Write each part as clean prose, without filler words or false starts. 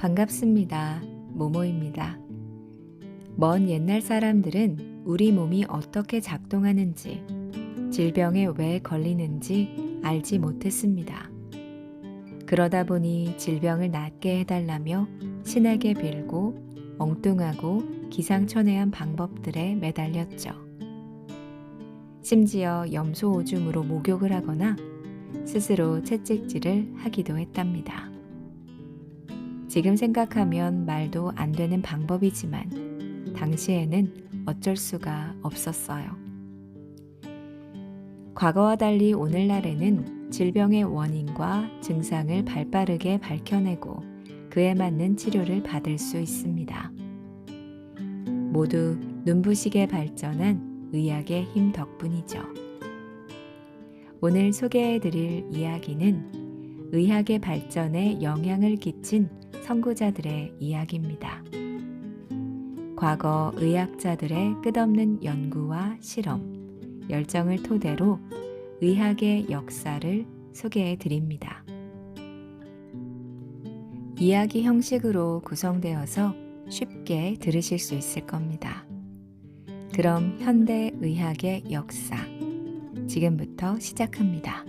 반갑습니다. 모모입니다. 먼 옛날 사람들은 우리 몸이 어떻게 작동하는지, 질병에 왜 걸리는지 알지 못했습니다. 그러다 보니 질병을 낫게 해달라며 신에게 빌고 엉뚱하고 기상천외한 방법들에 매달렸죠. 심지어 염소 오줌으로 목욕을 하거나 스스로 채찍질을 하기도 했답니다. 지금 생각하면 말도 안 되는 방법이지만 당시에는 어쩔 수가 없었어요. 과거와 달리 오늘날에는 질병의 원인과 증상을 발빠르게 밝혀내고 그에 맞는 치료를 받을 수 있습니다. 모두 눈부시게 발전한 의학의 힘 덕분이죠. 오늘 소개해드릴 이야기는 의학의 발전에 영향을 끼친 선구자들의 이야기입니다. 과거 의학자들의 끝없는 연구와 실험, 열정을 토대로 의학의 역사를 소개해 드립니다. 이야기 형식으로 구성되어서 쉽게 들으실 수 있을 겁니다. 그럼 현대 의학의 역사, 지금부터 시작합니다.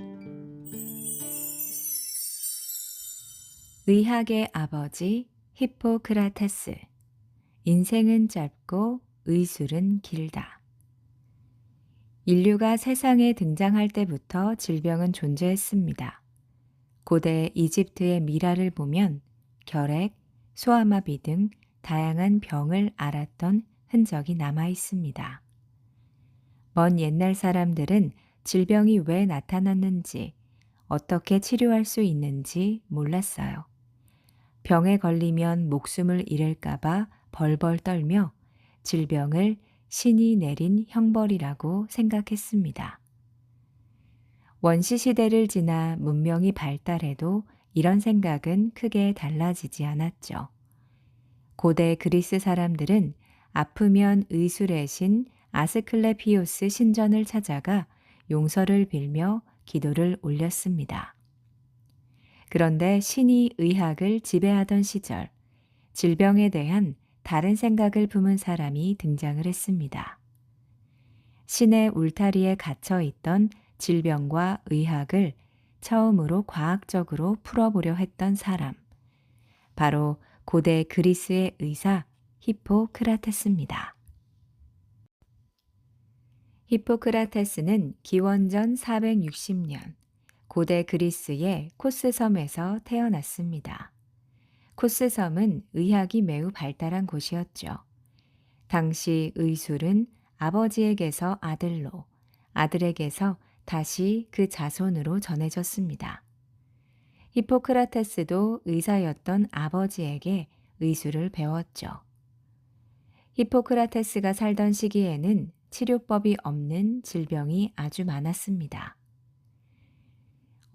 의학의 아버지 히포크라테스. 인생은 짧고 의술은 길다. 인류가 세상에 등장할 때부터 질병은 존재했습니다. 고대 이집트의 미라를 보면 결핵, 소아마비 등 다양한 병을 앓았던 흔적이 남아 있습니다. 먼 옛날 사람들은 질병이 왜 나타났는지, 어떻게 치료할 수 있는지 몰랐어요. 병에 걸리면 목숨을 잃을까봐 벌벌 떨며 질병을 신이 내린 형벌이라고 생각했습니다. 원시시대를 지나 문명이 발달해도 이런 생각은 크게 달라지지 않았죠. 고대 그리스 사람들은 아프면 의술의 신 아스클레피오스 신전을 찾아가 용서를 빌며 기도를 올렸습니다. 그런데 신이 의학을 지배하던 시절, 질병에 대한 다른 생각을 품은 사람이 등장을 했습니다. 신의 울타리에 갇혀 있던 질병과 의학을 처음으로 과학적으로 풀어보려 했던 사람, 바로 고대 그리스의 의사 히포크라테스입니다. 히포크라테스는 기원전 460년 고대 그리스의 코스섬에서 태어났습니다. 코스섬은 의학이 매우 발달한 곳이었죠. 당시 의술은 아버지에게서 아들로, 아들에게서 다시 그 자손으로 전해졌습니다. 히포크라테스도 의사였던 아버지에게 의술을 배웠죠. 히포크라테스가 살던 시기에는 치료법이 없는 질병이 아주 많았습니다.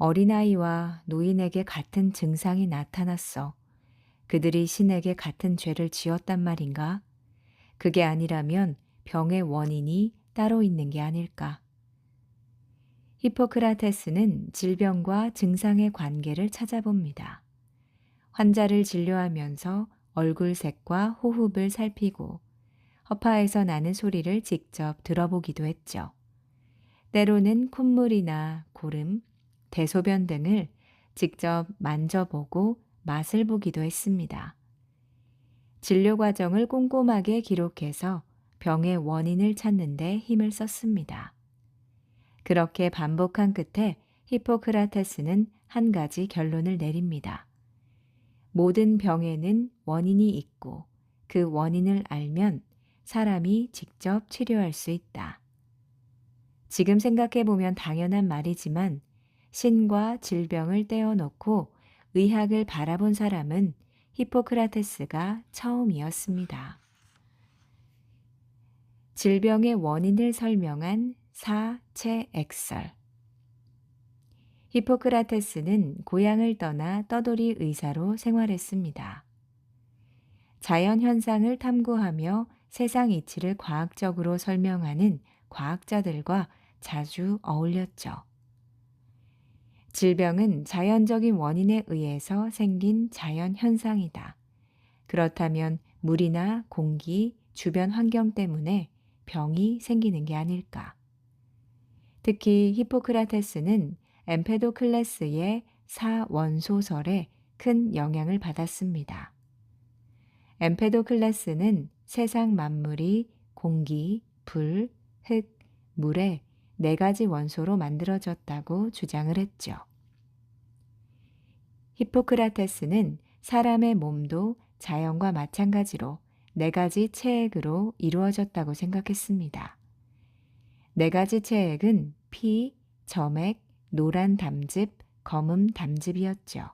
어린아이와 노인에게 같은 증상이 나타났어. 그들이 신에게 같은 죄를 지었단 말인가? 그게 아니라면 병의 원인이 따로 있는 게 아닐까? 히포크라테스는 질병과 증상의 관계를 찾아봅니다. 환자를 진료하면서 얼굴색과 호흡을 살피고 허파에서 나는 소리를 직접 들어보기도 했죠. 때로는 콧물이나 고름, 대소변 등을 직접 만져보고 맛을 보기도 했습니다. 진료 과정을 꼼꼼하게 기록해서 병의 원인을 찾는 데 힘을 썼습니다. 그렇게 반복한 끝에 히포크라테스는 한 가지 결론을 내립니다. 모든 병에는 원인이 있고 그 원인을 알면 사람이 직접 치료할 수 있다. 지금 생각해보면 당연한 말이지만 신과 질병을 떼어놓고 의학을 바라본 사람은 히포크라테스가 처음이었습니다. 질병의 원인을 설명한 사체액설. 히포크라테스는 고향을 떠나 떠돌이 의사로 생활했습니다. 자연 현상을 탐구하며 세상 이치를 과학적으로 설명하는 과학자들과 자주 어울렸죠. 질병은 자연적인 원인에 의해서 생긴 자연 현상이다. 그렇다면 물이나 공기, 주변 환경 때문에 병이 생기는 게 아닐까? 특히 히포크라테스는 엠페도클레스의 사원소설에 큰 영향을 받았습니다. 엠페도클레스는 세상 만물이 공기, 불, 흙, 물의 네 가지 원소로 만들어졌다고 주장을 했죠. 히포크라테스는 사람의 몸도 자연과 마찬가지로 네 가지 체액으로 이루어졌다고 생각했습니다. 네 가지 체액은 피, 점액, 노란 담즙, 검은 담즙이었죠.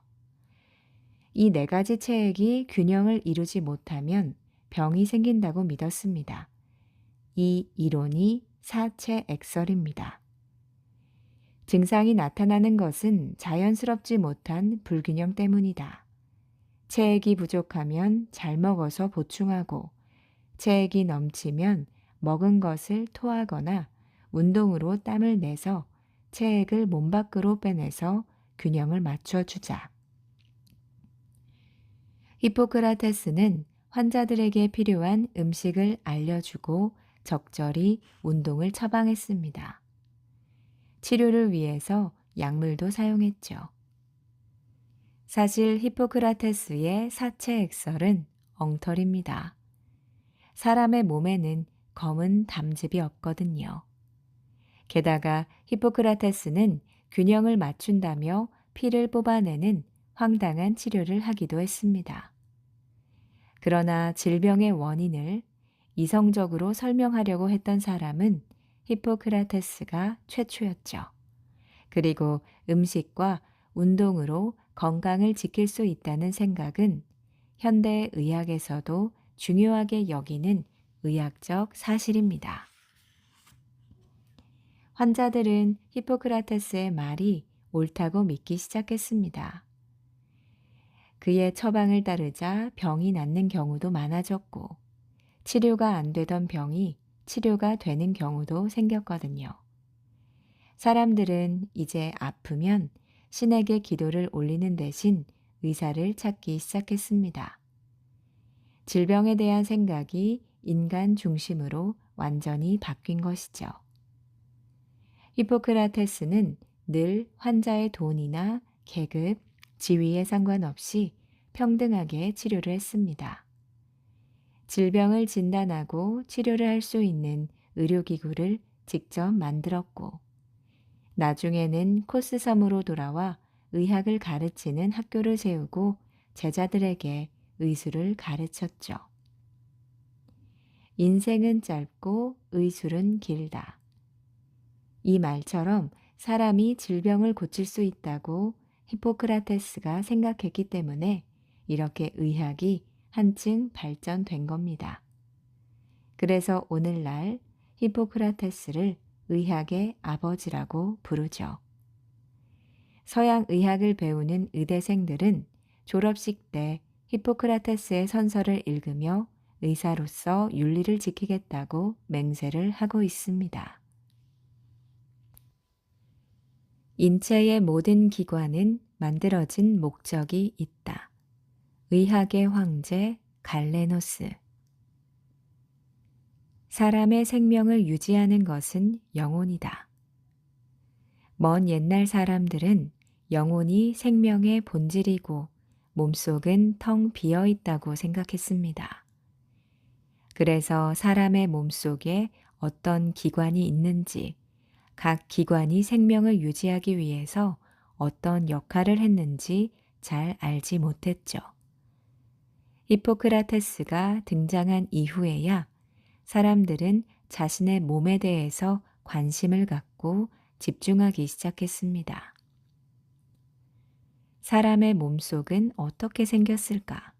이 네 가지 체액이 균형을 이루지 못하면 병이 생긴다고 믿었습니다. 이 이론이 사체액설입니다. 증상이 나타나는 것은 자연스럽지 못한 불균형 때문이다. 체액이 부족하면 잘 먹어서 보충하고, 체액이 넘치면 먹은 것을 토하거나 운동으로 땀을 내서 체액을 몸 밖으로 빼내서 균형을 맞춰주자. 히포크라테스는 환자들에게 필요한 음식을 알려주고 적절히 운동을 처방했습니다. 치료를 위해서 약물도 사용했죠. 사실 히포크라테스의 사체액설은 엉터리입니다. 사람의 몸에는 검은 담즙이 없거든요. 게다가 히포크라테스는 균형을 맞춘다며 피를 뽑아내는 황당한 치료를 하기도 했습니다. 그러나 질병의 원인을 이성적으로 설명하려고 했던 사람은 히포크라테스가 최초였죠. 그리고 음식과 운동으로 건강을 지킬 수 있다는 생각은 현대 의학에서도 중요하게 여기는 의학적 사실입니다. 환자들은 히포크라테스의 말이 옳다고 믿기 시작했습니다. 그의 처방을 따르자 병이 낫는 경우도 많아졌고, 치료가 안 되던 병이 치료가 되는 경우도 생겼거든요. 사람들은 이제 아프면 신에게 기도를 올리는 대신 의사를 찾기 시작했습니다. 질병에 대한 생각이 인간 중심으로 완전히 바뀐 것이죠. 히포크라테스는 늘 환자의 돈이나 계급, 지위에 상관없이 평등하게 치료를 했습니다. 질병을 진단하고 치료를 할 수 있는 의료기구를 직접 만들었고, 나중에는 코스섬으로 돌아와 의학을 가르치는 학교를 세우고 제자들에게 의술을 가르쳤죠. 인생은 짧고 의술은 길다. 이 말처럼 사람이 질병을 고칠 수 있다고 히포크라테스가 생각했기 때문에 이렇게 의학이 한층 발전된 겁니다. 그래서 오늘날 히포크라테스를 의학의 아버지라고 부르죠. 서양 의학을 배우는 의대생들은 졸업식 때 히포크라테스의 선서를 읽으며 의사로서 윤리를 지키겠다고 맹세를 하고 있습니다. 인체의 모든 기관은 만들어진 목적이 있다. 의학의 황제 갈레노스. 사람의 생명을 유지하는 것은 영혼이다. 먼 옛날 사람들은 영혼이 생명의 본질이고 몸속은 텅 비어 있다고 생각했습니다. 그래서 사람의 몸속에 어떤 기관이 있는지, 각 기관이 생명을 유지하기 위해서 어떤 역할을 했는지 잘 알지 못했죠. 히포크라테스가 등장한 이후에야 사람들은 자신의 몸에 대해서 관심을 갖고 집중하기 시작했습니다. 사람의 몸속은 어떻게 생겼을까?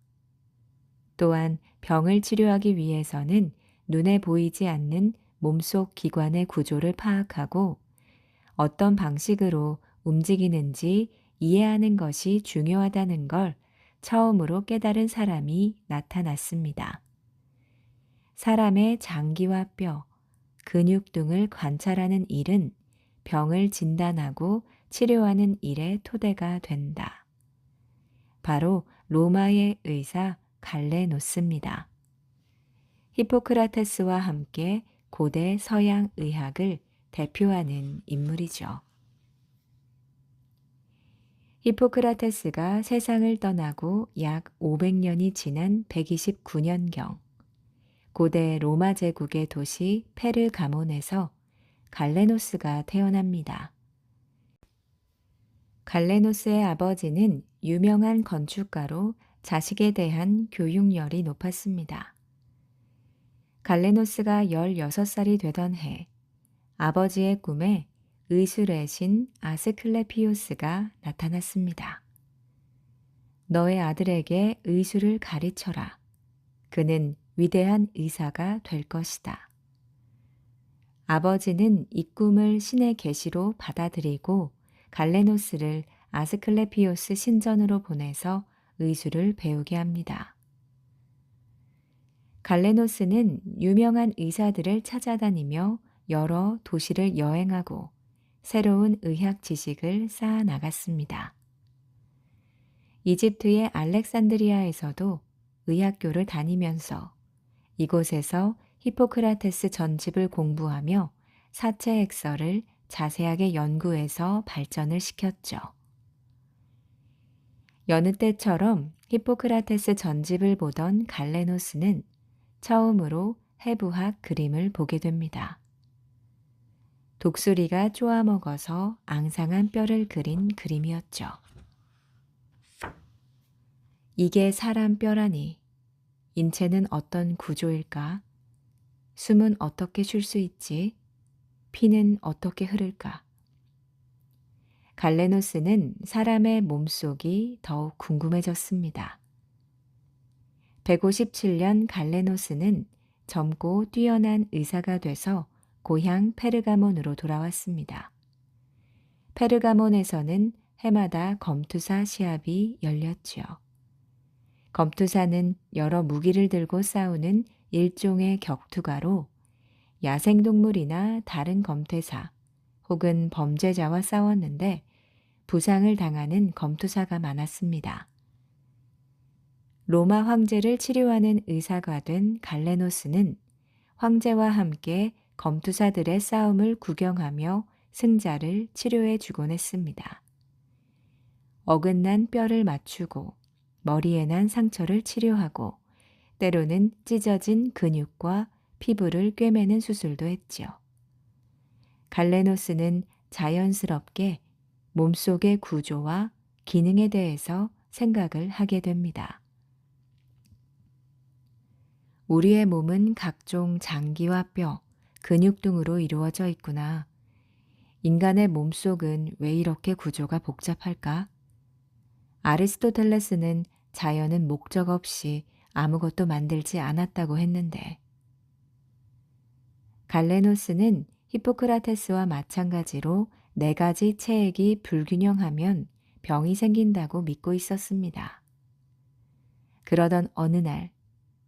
또한 병을 치료하기 위해서는 눈에 보이지 않는 몸속 기관의 구조를 파악하고 어떤 방식으로 움직이는지 이해하는 것이 중요하다는 걸 처음으로 깨달은 사람이 나타났습니다. 사람의 장기와 뼈, 근육 등을 관찰하는 일은 병을 진단하고 치료하는 일의 토대가 된다. 바로 로마의 의사 갈레노스입니다. 히포크라테스와 함께 고대 서양 의학을 대표하는 인물이죠. 히포크라테스가 세상을 떠나고 약 500년이 지난 129년경, 고대 로마 제국의 도시 페르가몬에서 갈레노스가 태어납니다. 갈레노스의 아버지는 유명한 건축가로 자식에 대한 교육열이 높았습니다. 갈레노스가 16살이 되던 해, 아버지의 꿈에 의술의 신 아스클레피오스가 나타났습니다. 너의 아들에게 의술을 가르쳐라. 그는 위대한 의사가 될 것이다. 아버지는 이 꿈을 신의 계시로 받아들이고 갈레노스를 아스클레피오스 신전으로 보내서 의술을 배우게 합니다. 갈레노스는 유명한 의사들을 찾아다니며 여러 도시를 여행하고 새로운 의학 지식을 쌓아 나갔습니다. 이집트의 알렉산드리아에서도 의학교를 다니면서 이곳에서 히포크라테스 전집을 공부하며 사체 액설을 자세하게 연구해서 발전을 시켰죠. 여느 때처럼 히포크라테스 전집을 보던 갈레노스는 처음으로 해부학 그림을 보게 됩니다. 독수리가 쪼아먹어서 앙상한 뼈를 그린 그림이었죠. 이게 사람 뼈라니. 인체는 어떤 구조일까? 숨은 어떻게 쉴 수 있지? 피는 어떻게 흐를까? 갈레노스는 사람의 몸속이 더욱 궁금해졌습니다. 157년 갈레노스는 젊고 뛰어난 의사가 돼서 고향 페르가몬으로 돌아왔습니다. 페르가몬에서는 해마다 검투사 시합이 열렸지요. 검투사는 여러 무기를 들고 싸우는 일종의 격투가로 야생동물이나 다른 검퇴사 혹은 범죄자와 싸웠는데 부상을 당하는 검투사가 많았습니다. 로마 황제를 치료하는 의사가 된 갈레노스는 황제와 함께 검투사들의 싸움을 구경하며 승자를 치료해 주곤 했습니다. 어긋난 뼈를 맞추고 머리에 난 상처를 치료하고 때로는 찢어진 근육과 피부를 꿰매는 수술도 했지요. 갈레노스는 자연스럽게 몸속의 구조와 기능에 대해서 생각을 하게 됩니다. 우리의 몸은 각종 장기와 뼈, 근육 등으로 이루어져 있구나. 인간의 몸속은 왜 이렇게 구조가 복잡할까? 아리스토텔레스는 자연은 목적 없이 아무것도 만들지 않았다고 했는데. 갈레노스는 히포크라테스와 마찬가지로 4가지 체액이 불균형하면 병이 생긴다고 믿고 있었습니다. 그러던 어느 날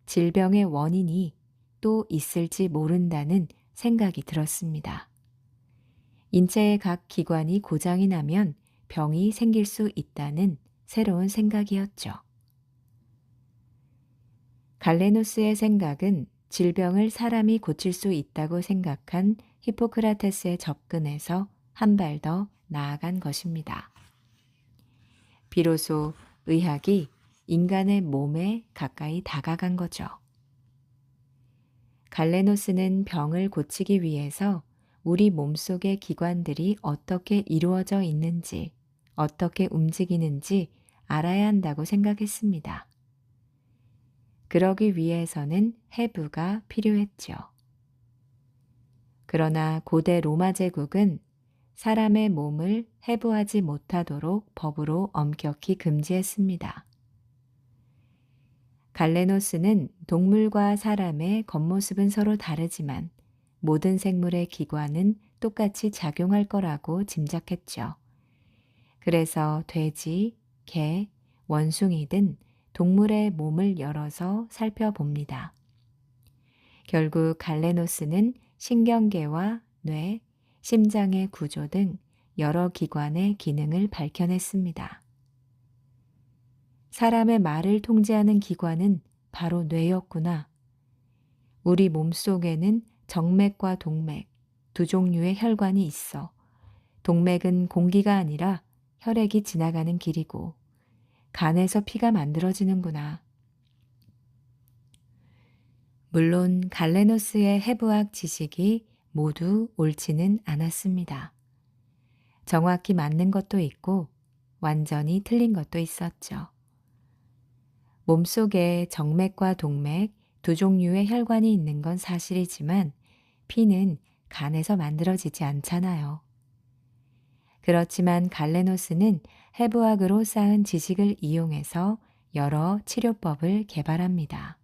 질병의 원인이 또 있을지 모른다는 생각이 들었습니다. 인체의 각 기관이 고장이 나면 병이 생길 수 있다는 새로운 생각이었죠. 갈레노스의 생각은 질병을 사람이 고칠 수 있다고 생각한 히포크라테스에 접근해서 한 발 더 나아간 것입니다. 비로소 의학이 인간의 몸에 가까이 다가간 거죠. 갈레노스는 병을 고치기 위해서 우리 몸속의 기관들이 어떻게 이루어져 있는지, 어떻게 움직이는지 알아야 한다고 생각했습니다. 그러기 위해서는 해부가 필요했죠. 그러나 고대 로마 제국은 사람의 몸을 해부하지 못하도록 법으로 엄격히 금지했습니다. 갈레노스는 동물과 사람의 겉모습은 서로 다르지만 모든 생물의 기관은 똑같이 작용할 거라고 짐작했죠. 그래서 돼지, 개, 원숭이 등 동물의 몸을 열어서 살펴봅니다. 결국 갈레노스는 신경계와 뇌, 심장의 구조 등 여러 기관의 기능을 밝혀냈습니다. 사람의 말을 통제하는 기관은 바로 뇌였구나. 우리 몸 속에는 정맥과 동맥, 두 종류의 혈관이 있어. 동맥은 공기가 아니라 혈액이 지나가는 길이고, 간에서 피가 만들어지는구나. 물론 갈레노스의 해부학 지식이 모두 옳지는 않았습니다. 정확히 맞는 것도 있고 완전히 틀린 것도 있었죠. 몸속에 정맥과 동맥 두 종류의 혈관이 있는 건 사실이지만 피는 간에서 만들어지지 않잖아요. 그렇지만 갈레노스는 해부학으로 쌓은 지식을 이용해서 여러 치료법을 개발합니다.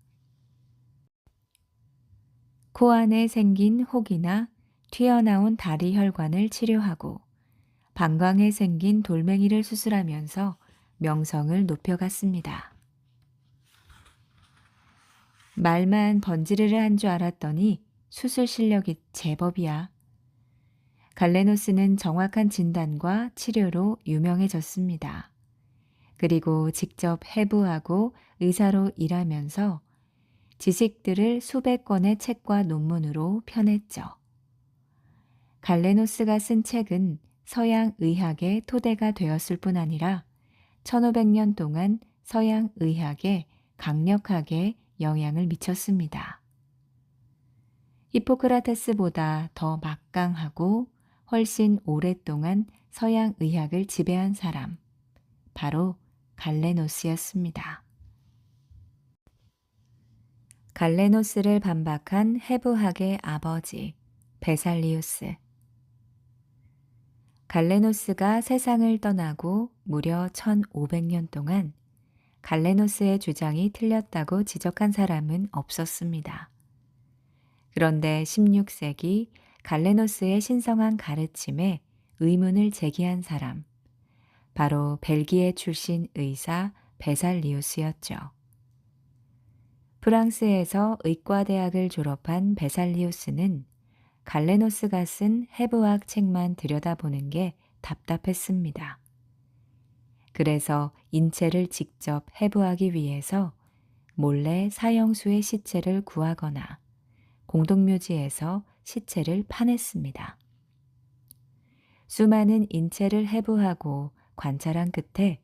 코 안에 생긴 혹이나 튀어나온 다리 혈관을 치료하고 방광에 생긴 돌멩이를 수술하면서 명성을 높여갔습니다. 말만 번지르르 한 줄 알았더니 수술 실력이 제법이야. 갈레노스는 정확한 진단과 치료로 유명해졌습니다. 그리고 직접 해부하고 의사로 일하면서 지식들을 수백 권의 책과 논문으로 펴냈죠. 갈레노스가 쓴 책은 서양 의학의 토대가 되었을 뿐 아니라 1500년 동안 서양 의학에 강력하게 영향을 미쳤습니다. 히포크라테스보다 더 막강하고 훨씬 오랫동안 서양 의학을 지배한 사람, 바로 갈레노스였습니다. 갈레노스를 반박한 해부학의 아버지, 베살리우스. 갈레노스가 세상을 떠나고 무려 1500년 동안 갈레노스의 주장이 틀렸다고 지적한 사람은 없었습니다. 그런데 16세기 갈레노스의 신성한 가르침에 의문을 제기한 사람, 바로 벨기에 출신 의사 베살리우스였죠. 프랑스에서 의과대학을 졸업한 베살리우스는 갈레노스가 쓴 해부학 책만 들여다보는 게 답답했습니다. 그래서 인체를 직접 해부하기 위해서 몰래 사형수의 시체를 구하거나 공동묘지에서 시체를 파냈습니다. 수많은 인체를 해부하고 관찰한 끝에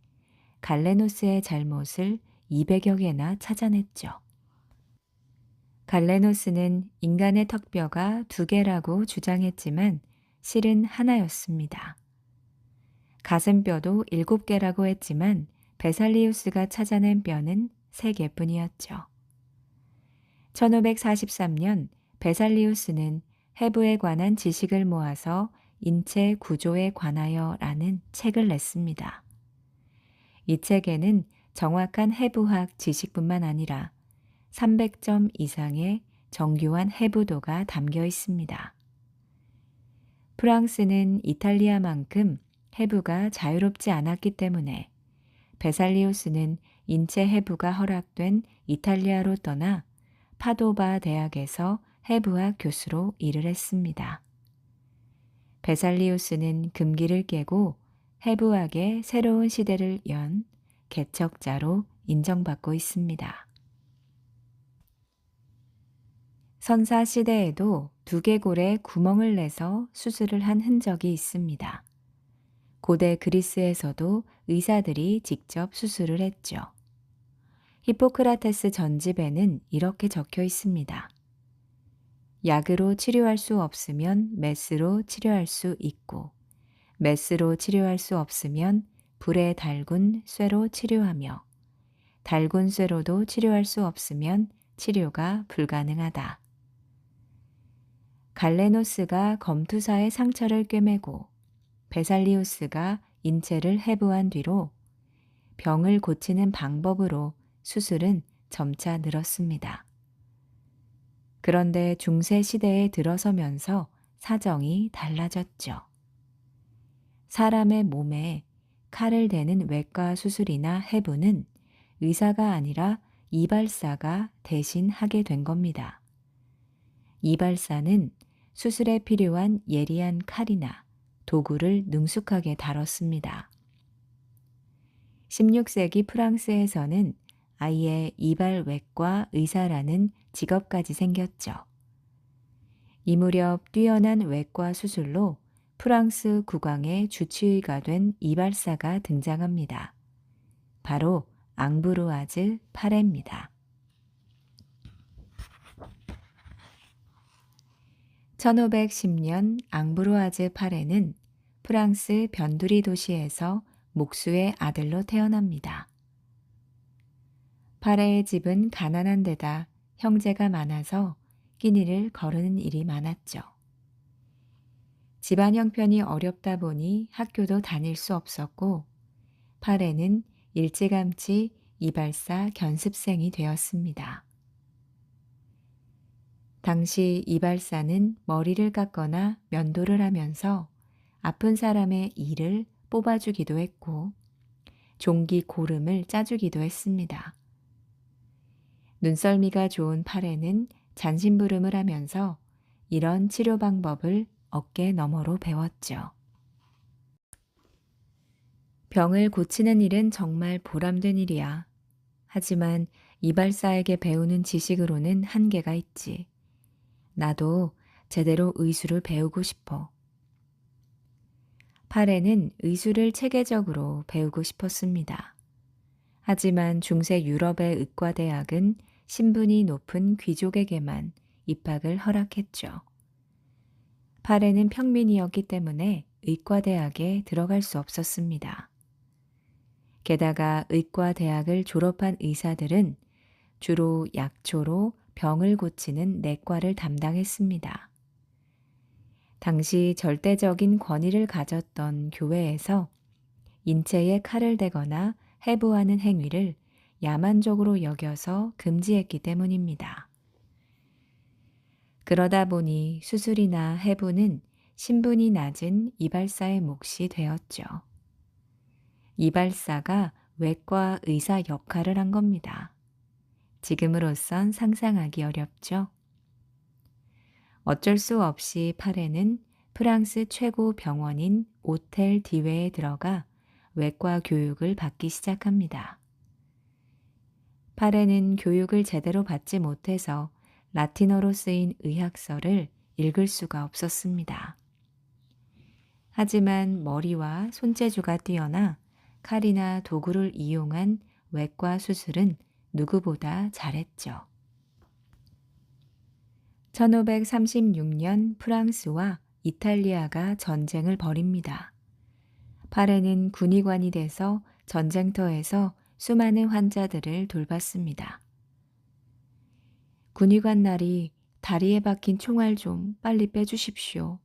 갈레노스의 잘못을 200여 개나 찾아냈죠. 갈레노스는 인간의 턱뼈가 2개라고 주장했지만 실은 하나였습니다. 가슴뼈도 7개라고 했지만 베살리우스가 찾아낸 뼈는 3개뿐이었죠. 1543년 베살리우스는 해부에 관한 지식을 모아서 인체 구조에 관하여 라는 책을 냈습니다. 이 책에는 정확한 해부학 지식뿐만 아니라 300점 이상의 정교한 해부도가 담겨 있습니다. 프랑스는 이탈리아만큼 해부가 자유롭지 않았기 때문에 베살리우스는 인체 해부가 허락된 이탈리아로 떠나 파도바 대학에서 해부학 교수로 일을 했습니다. 베살리우스는 금기를 깨고 해부학의 새로운 시대를 연 개척자로 인정받고 있습니다. 선사 시대에도 두개골에 구멍을 내서 수술을 한 흔적이 있습니다. 고대 그리스에서도 의사들이 직접 수술을 했죠. 히포크라테스 전집에는 이렇게 적혀 있습니다. 약으로 치료할 수 없으면 메스로 치료할 수 있고, 메스로 치료할 수 없으면 불에 달군 쇠로 치료하며, 달군 쇠로도 치료할 수 없으면 치료가 불가능하다. 갈레노스가 검투사의 상처를 꿰매고 베살리우스가 인체를 해부한 뒤로 병을 고치는 방법으로 수술은 점차 늘었습니다. 그런데 중세 시대에 들어서면서 사정이 달라졌죠. 사람의 몸에 칼을 대는 외과 수술이나 해부는 의사가 아니라 이발사가 대신 하게 된 겁니다. 이발사는 수술에 필요한 예리한 칼이나 도구를 능숙하게 다뤘습니다. 16세기 프랑스에서는 아예 이발외과 의사라는 직업까지 생겼죠. 이 무렵 뛰어난 외과 수술로 프랑스 국왕의 주치의가 된 이발사가 등장합니다. 바로 앙브루아즈 파레입니다. 1510년 앙브루아즈 파레는 프랑스 변두리 도시에서 목수의 아들로 태어납니다. 파레의 집은 가난한 데다 형제가 많아서 끼니를 거르는 일이 많았죠. 집안 형편이 어렵다 보니 학교도 다닐 수 없었고 파레는 일찌감치 이발사 견습생이 되었습니다. 당시 이발사는 머리를 깎거나 면도를 하면서 아픈 사람의 이를 뽑아주기도 했고 종기 고름을 짜주기도 했습니다. 눈썰미가 좋은 파레는 잔심부름을 하면서 이런 치료 방법을 어깨 너머로 배웠죠. 병을 고치는 일은 정말 보람된 일이야. 하지만 이발사에게 배우는 지식으로는 한계가 있지. 나도 제대로 의술을 배우고 싶어. 파레는 의술을 체계적으로 배우고 싶었습니다. 하지만 중세 유럽의 의과대학은 신분이 높은 귀족에게만 입학을 허락했죠. 파레는 평민이었기 때문에 의과대학에 들어갈 수 없었습니다. 게다가 의과대학을 졸업한 의사들은 주로 약초로 병을 고치는 내과를 담당했습니다. 당시 절대적인 권위를 가졌던 교회에서 인체에 칼을 대거나 해부하는 행위를 야만적으로 여겨서 금지했기 때문입니다. 그러다 보니 수술이나 해부는 신분이 낮은 이발사의 몫이 되었죠. 이발사가 외과 의사 역할을 한 겁니다. 지금으로선 상상하기 어렵죠. 어쩔 수 없이 파레는 프랑스 최고 병원인 오텔 디웨에 들어가 외과 교육을 받기 시작합니다. 파레는 교육을 제대로 받지 못해서 라틴어로 쓰인 의학서를 읽을 수가 없었습니다. 하지만 머리와 손재주가 뛰어나 칼이나 도구를 이용한 외과 수술은 누구보다 잘했죠. 1536년 프랑스와 이탈리아가 전쟁을 벌입니다. 파레는 군의관이 돼서 전쟁터에서 수많은 환자들을 돌봤습니다. 군의관 날이 다리에 박힌 총알 좀 빨리 빼주십시오.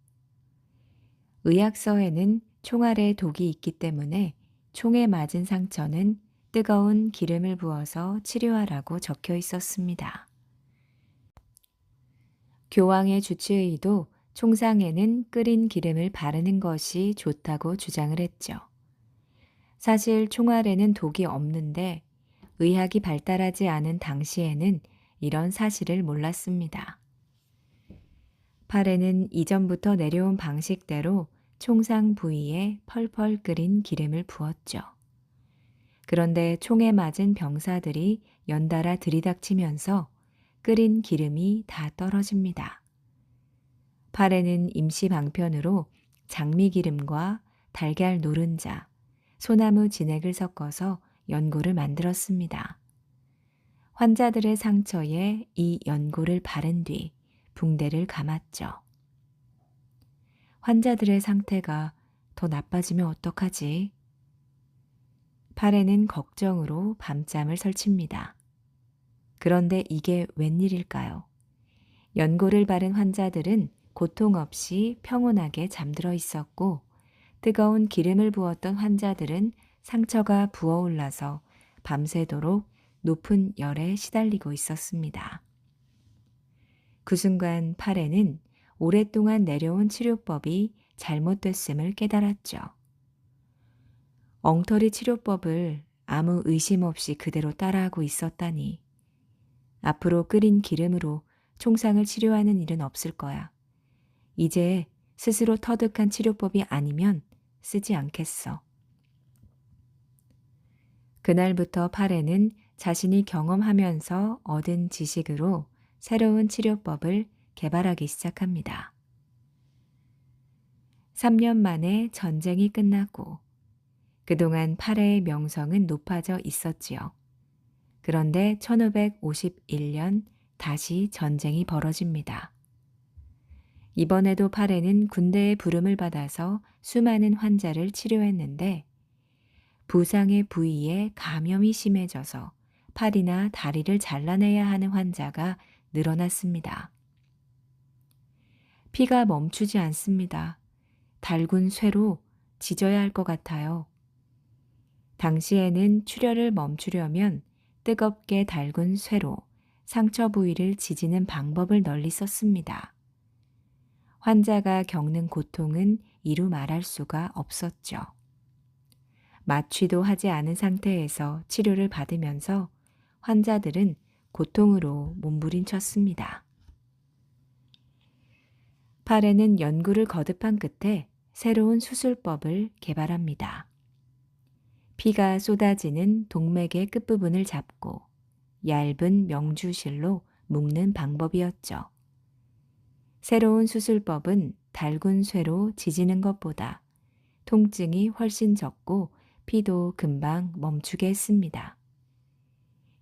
의학서에는 총알에 독이 있기 때문에 총에 맞은 상처는 뜨거운 기름을 부어서 치료하라고 적혀 있었습니다. 교황의 주치의도 총상에는 끓인 기름을 바르는 것이 좋다고 주장을 했죠. 사실 총알에는 독이 없는데 의학이 발달하지 않은 당시에는 이런 사실을 몰랐습니다. 파레는 이전부터 내려온 방식대로 총상 부위에 펄펄 끓인 기름을 부었죠. 그런데 총에 맞은 병사들이 연달아 들이닥치면서 끓인 기름이 다 떨어집니다. 파레는 임시 방편으로 장미기름과 달걀 노른자, 소나무 진액을 섞어서 연고를 만들었습니다. 환자들의 상처에 이 연고를 바른 뒤 붕대를 감았죠. 환자들의 상태가 더 나빠지면 어떡하지? 파레는 걱정으로 밤잠을 설칩니다. 그런데 이게 웬일일까요? 연고를 바른 환자들은 고통 없이 평온하게 잠들어 있었고 뜨거운 기름을 부었던 환자들은 상처가 부어올라서 밤새도록 높은 열에 시달리고 있었습니다. 그 순간 파레는 오랫동안 내려온 치료법이 잘못됐음을 깨달았죠. 엉터리 치료법을 아무 의심 없이 그대로 따라하고 있었다니. 앞으로 끓인 기름으로 총상을 치료하는 일은 없을 거야. 이제 스스로 터득한 치료법이 아니면 쓰지 않겠어. 그날부터 파레는 자신이 경험하면서 얻은 지식으로 새로운 치료법을 개발하기 시작합니다. 3년 만에 전쟁이 끝나고 그동안 파레의 명성은 높아져 있었지요. 그런데 1551년 다시 전쟁이 벌어집니다. 이번에도 파레는 군대의 부름을 받아서 수많은 환자를 치료했는데 부상의 부위에 감염이 심해져서 팔이나 다리를 잘라내야 하는 환자가 늘어났습니다. 피가 멈추지 않습니다. 달군 쇠로 찢어야 할 것 같아요. 당시에는 출혈을 멈추려면 뜨겁게 달군 쇠로 상처 부위를 지지는 방법을 널리 썼습니다. 환자가 겪는 고통은 이루 말할 수가 없었죠. 마취도 하지 않은 상태에서 치료를 받으면서 환자들은 고통으로 몸부림쳤습니다. 파레는 연구를 거듭한 끝에 새로운 수술법을 개발합니다. 피가 쏟아지는 동맥의 끝부분을 잡고 얇은 명주실로 묶는 방법이었죠. 새로운 수술법은 달군 쇠로 지지는 것보다 통증이 훨씬 적고 피도 금방 멈추게 했습니다.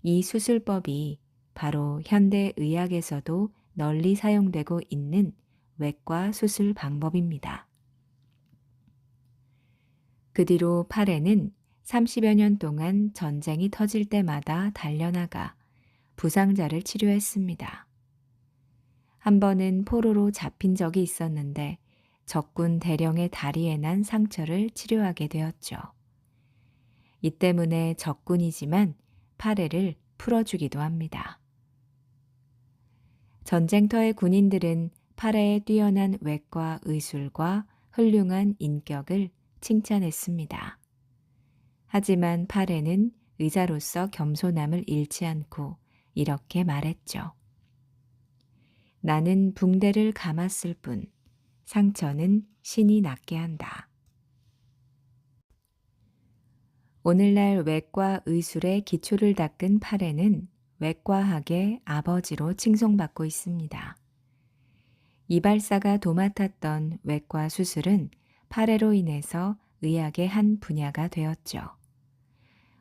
이 수술법이 바로 현대의학에서도 널리 사용되고 있는 외과 수술 방법입니다. 그 뒤로 파레는 30여 년 동안 전쟁이 터질 때마다 달려나가 부상자를 치료했습니다. 한 번은 포로로 잡힌 적이 있었는데 적군 대령의 다리에 난 상처를 치료하게 되었죠. 이 때문에 적군이지만 파레를 풀어주기도 합니다. 전쟁터의 군인들은 파레의 뛰어난 외과 의술과 훌륭한 인격을 칭찬했습니다. 하지만 파레는 의사로서 겸손함을 잃지 않고 이렇게 말했죠. 나는 붕대를 감았을 뿐 상처는 신이 낫게 한다. 오늘날 외과 의술의 기초를 닦은 파레는 외과학의 아버지로 칭송받고 있습니다. 이발사가 도맡았던 외과 수술은 파레로 인해서 의학의 한 분야가 되었죠.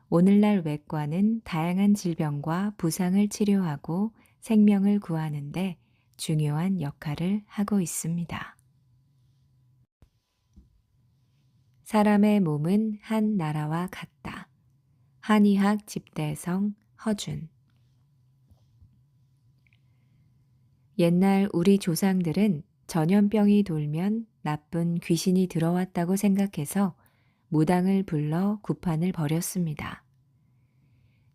오늘날 외과는 다양한 질병과 부상을 치료하고 생명을 구하는데 중요한 역할을 하고 있습니다. 사람의 몸은 한 나라와 같다. 한의학 집대성 허준. 옛날 우리 조상들은 전염병이 돌면 나쁜 귀신이 들어왔다고 생각해서 무당을 불러 구판을 벌였습니다.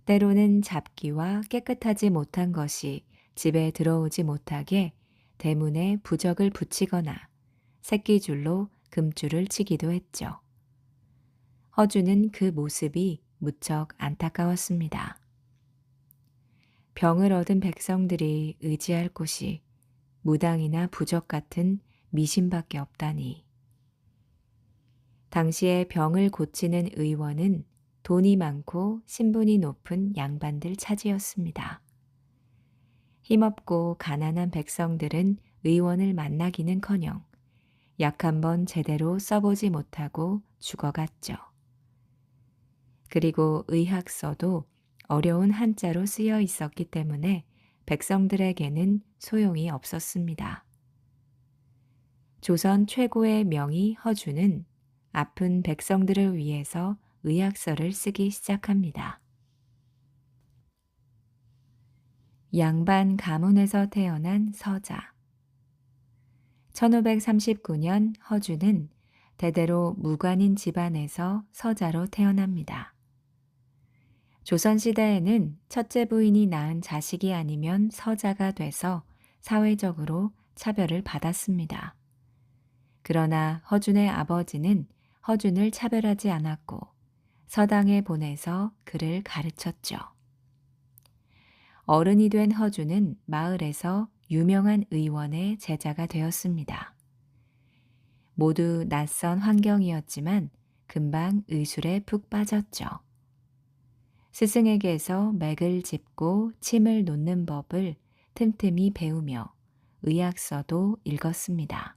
때로는 잡기와 깨끗하지 못한 것이 집에 들어오지 못하게 대문에 부적을 붙이거나 새끼줄로 금줄을 치기도 했죠. 허주는 그 모습이 무척 안타까웠습니다. 병을 얻은 백성들이 의지할 곳이 무당이나 부적 같은 미신밖에 없다니. 당시에 병을 고치는 의원은 돈이 많고 신분이 높은 양반들 차지였습니다. 힘없고 가난한 백성들은 의원을 만나기는커녕 약 한 번 제대로 써보지 못하고 죽어갔죠. 그리고 의학서도 어려운 한자로 쓰여 있었기 때문에 백성들에게는 소용이 없었습니다. 조선 최고의 명의 허주는 아픈 백성들을 위해서 의학서를 쓰기 시작합니다. 양반 가문에서 태어난 서자. 1539년 허주는 대대로 무관인 집안에서 서자로 태어납니다. 조선시대에는 첫째 부인이 낳은 자식이 아니면 서자가 돼서 사회적으로 차별을 받았습니다. 그러나 허준의 아버지는 허준을 차별하지 않았고 서당에 보내서 그를 가르쳤죠. 어른이 된 허준은 마을에서 유명한 의원의 제자가 되었습니다. 모두 낯선 환경이었지만 금방 의술에 푹 빠졌죠. 스승에게서 맥을 짚고 침을 놓는 법을 틈틈이 배우며 의학서도 읽었습니다.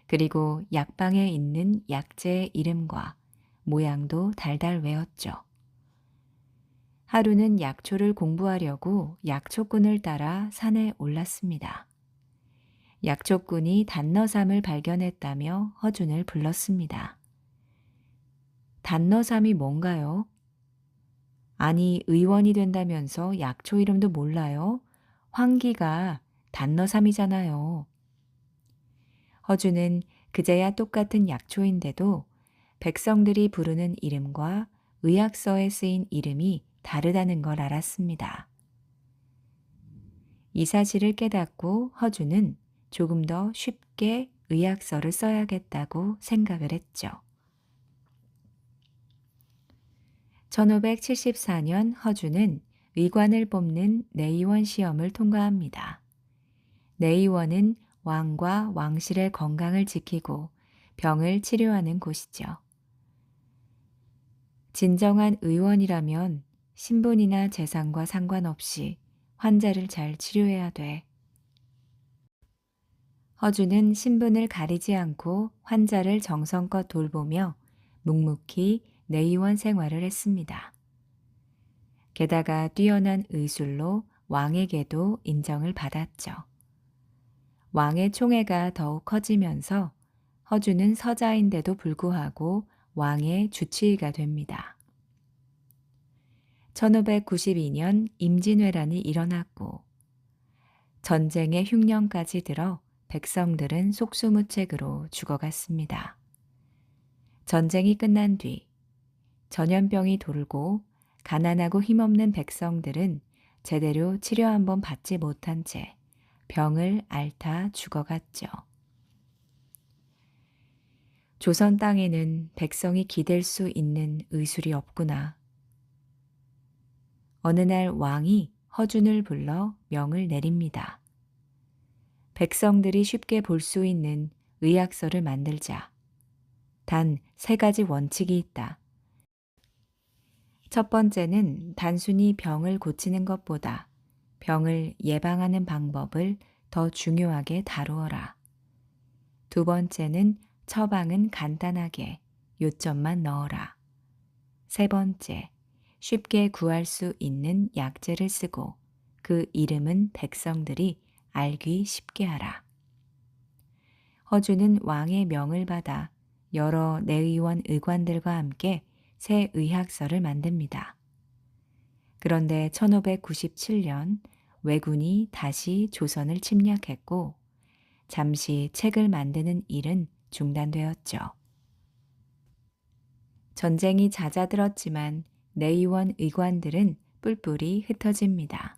그리고 약방에 있는 약재의 이름과 모양도 달달 외웠죠. 하루는 약초를 공부하려고 약초꾼을 따라 산에 올랐습니다. 약초꾼이 단너삼을 발견했다며 허준을 불렀습니다. 단너삼이 뭔가요? 아니, 의원이 된다면서 약초 이름도 몰라요? 황기가 단너삼이잖아요. 허준은 그제야 똑같은 약초인데도 백성들이 부르는 이름과 의학서에 쓰인 이름이 다르다는 걸 알았습니다. 이 사실을 깨닫고 허준은 조금 더 쉽게 의학서를 써야겠다고 생각을 했죠. 1574년 허준은 의관을 뽑는 내의원 시험을 통과합니다. 내의원은 왕과 왕실의 건강을 지키고 병을 치료하는 곳이죠. 진정한 의원이라면 신분이나 재산과 상관없이 환자를 잘 치료해야 돼. 허준은 신분을 가리지 않고 환자를 정성껏 돌보며 묵묵히 내의원 생활을 했습니다. 게다가 뛰어난 의술로 왕에게도 인정을 받았죠. 왕의 총애가 더욱 커지면서 허준은 서자인데도 불구하고 왕의 주치의가 됩니다. 1592년 임진왜란이 일어났고 전쟁의 흉년까지 들어 백성들은 속수무책으로 죽어갔습니다. 전쟁이 끝난 뒤 전염병이 돌고 가난하고 힘없는 백성들은 제대로 치료 한번 받지 못한 채 병을 앓다 죽어갔죠. 조선 땅에는 백성이 기댈 수 있는 의술이 없구나. 어느 날 왕이 허준을 불러 명을 내립니다. 백성들이 쉽게 볼 수 있는 의학서를 만들자. 단 3가지 원칙이 있다. 첫 번째는 단순히 병을 고치는 것보다 병을 예방하는 방법을 더 중요하게 다루어라. 두 번째는 처방은 간단하게 요점만 넣어라. 세 번째, 쉽게 구할 수 있는 약재를 쓰고 그 이름은 백성들이 알기 쉽게 하라. 허준은 왕의 명을 받아 여러 내의원 의관들과 함께 새 의학서를 만듭니다. 그런데 1597년 왜군이 다시 조선을 침략했고 잠시 책을 만드는 일은 중단되었죠. 전쟁이 잦아들었지만 내의원 의관들은 뿔뿔이 흩어집니다.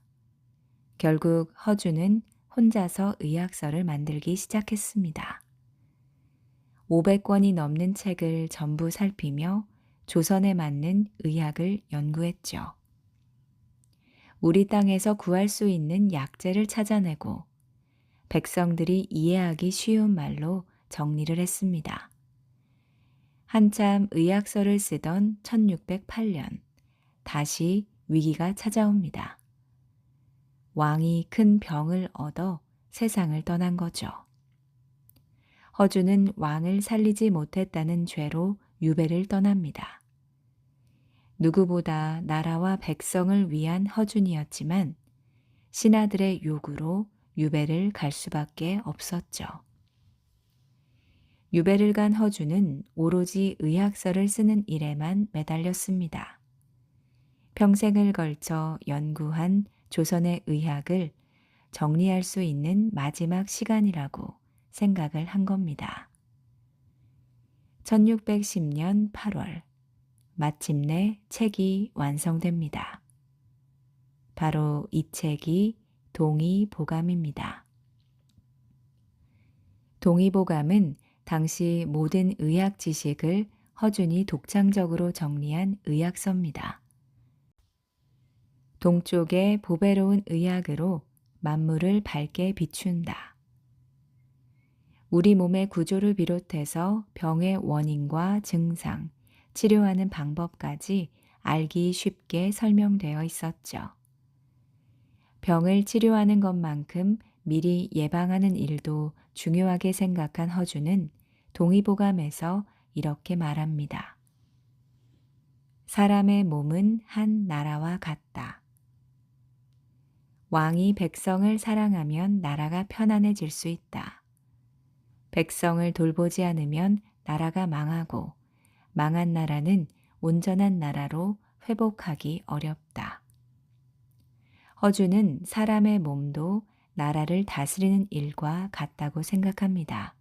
결국 허준은 혼자서 의학서를 만들기 시작했습니다. 500권이 넘는 책을 전부 살피며 조선에 맞는 의학을 연구했죠. 우리 땅에서 구할 수 있는 약재를 찾아내고 백성들이 이해하기 쉬운 말로 정리를 했습니다. 한참 의학서를 쓰던 1608년 다시 위기가 찾아옵니다. 왕이 큰 병을 얻어 세상을 떠난 거죠. 허준은 왕을 살리지 못했다는 죄로 유배를 떠납니다. 누구보다 나라와 백성을 위한 허준이었지만 신하들의 요구로 유배를 갈 수밖에 없었죠. 유배를 간 허준은 오로지 의학서를 쓰는 일에만 매달렸습니다. 평생을 걸쳐 연구한 조선의 의학을 정리할 수 있는 마지막 시간이라고 생각을 한 겁니다. 1610년 8월 마침내 책이 완성됩니다. 바로 이 책이 동의보감입니다. 동의보감은 당시 모든 의학 지식을 허준이 독창적으로 정리한 의학서입니다. 동쪽의 보배로운 의학으로 만물을 밝게 비춘다. 우리 몸의 구조를 비롯해서 병의 원인과 증상, 치료하는 방법까지 알기 쉽게 설명되어 있었죠. 병을 치료하는 것만큼 미리 예방하는 일도 중요하게 생각한 허주는 동의보감에서 이렇게 말합니다. 사람의 몸은 한 나라와 같다. 왕이 백성을 사랑하면 나라가 편안해질 수 있다. 백성을 돌보지 않으면 나라가 망하고 망한 나라는 온전한 나라로 회복하기 어렵다. 허주는 사람의 몸도 나라를 다스리는 일과 같다고 생각합니다.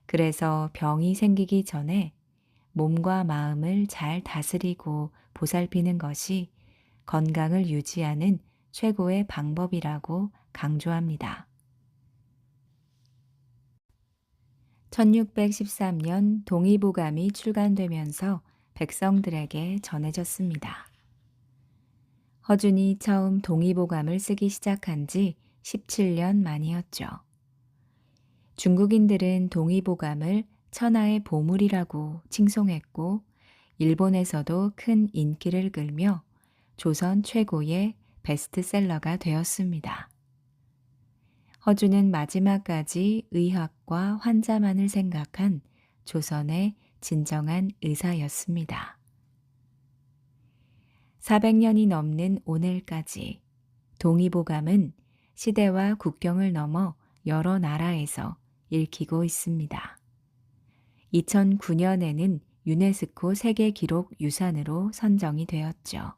그래서 병이 생기기 전에 몸과 마음을 잘 다스리고 보살피는 것이 건강을 유지하는 최고의 방법이라고 강조합니다. 1613년 동의보감이 출간되면서 백성들에게 전해졌습니다. 허준이 처음 동의보감을 쓰기 시작한 지 17년 만이었죠. 중국인들은 동의보감을 천하의 보물이라고 칭송했고 일본에서도 큰 인기를 끌며 조선 최고의 베스트셀러가 되었습니다. 허준은 마지막까지 의학과 환자만을 생각한 조선의 진정한 의사였습니다. 400년이 넘는 오늘까지 동의보감은 시대와 국경을 넘어 여러 나라에서 읽히고 있습니다. 2009년에는 유네스코 세계기록 유산으로 선정이 되었죠.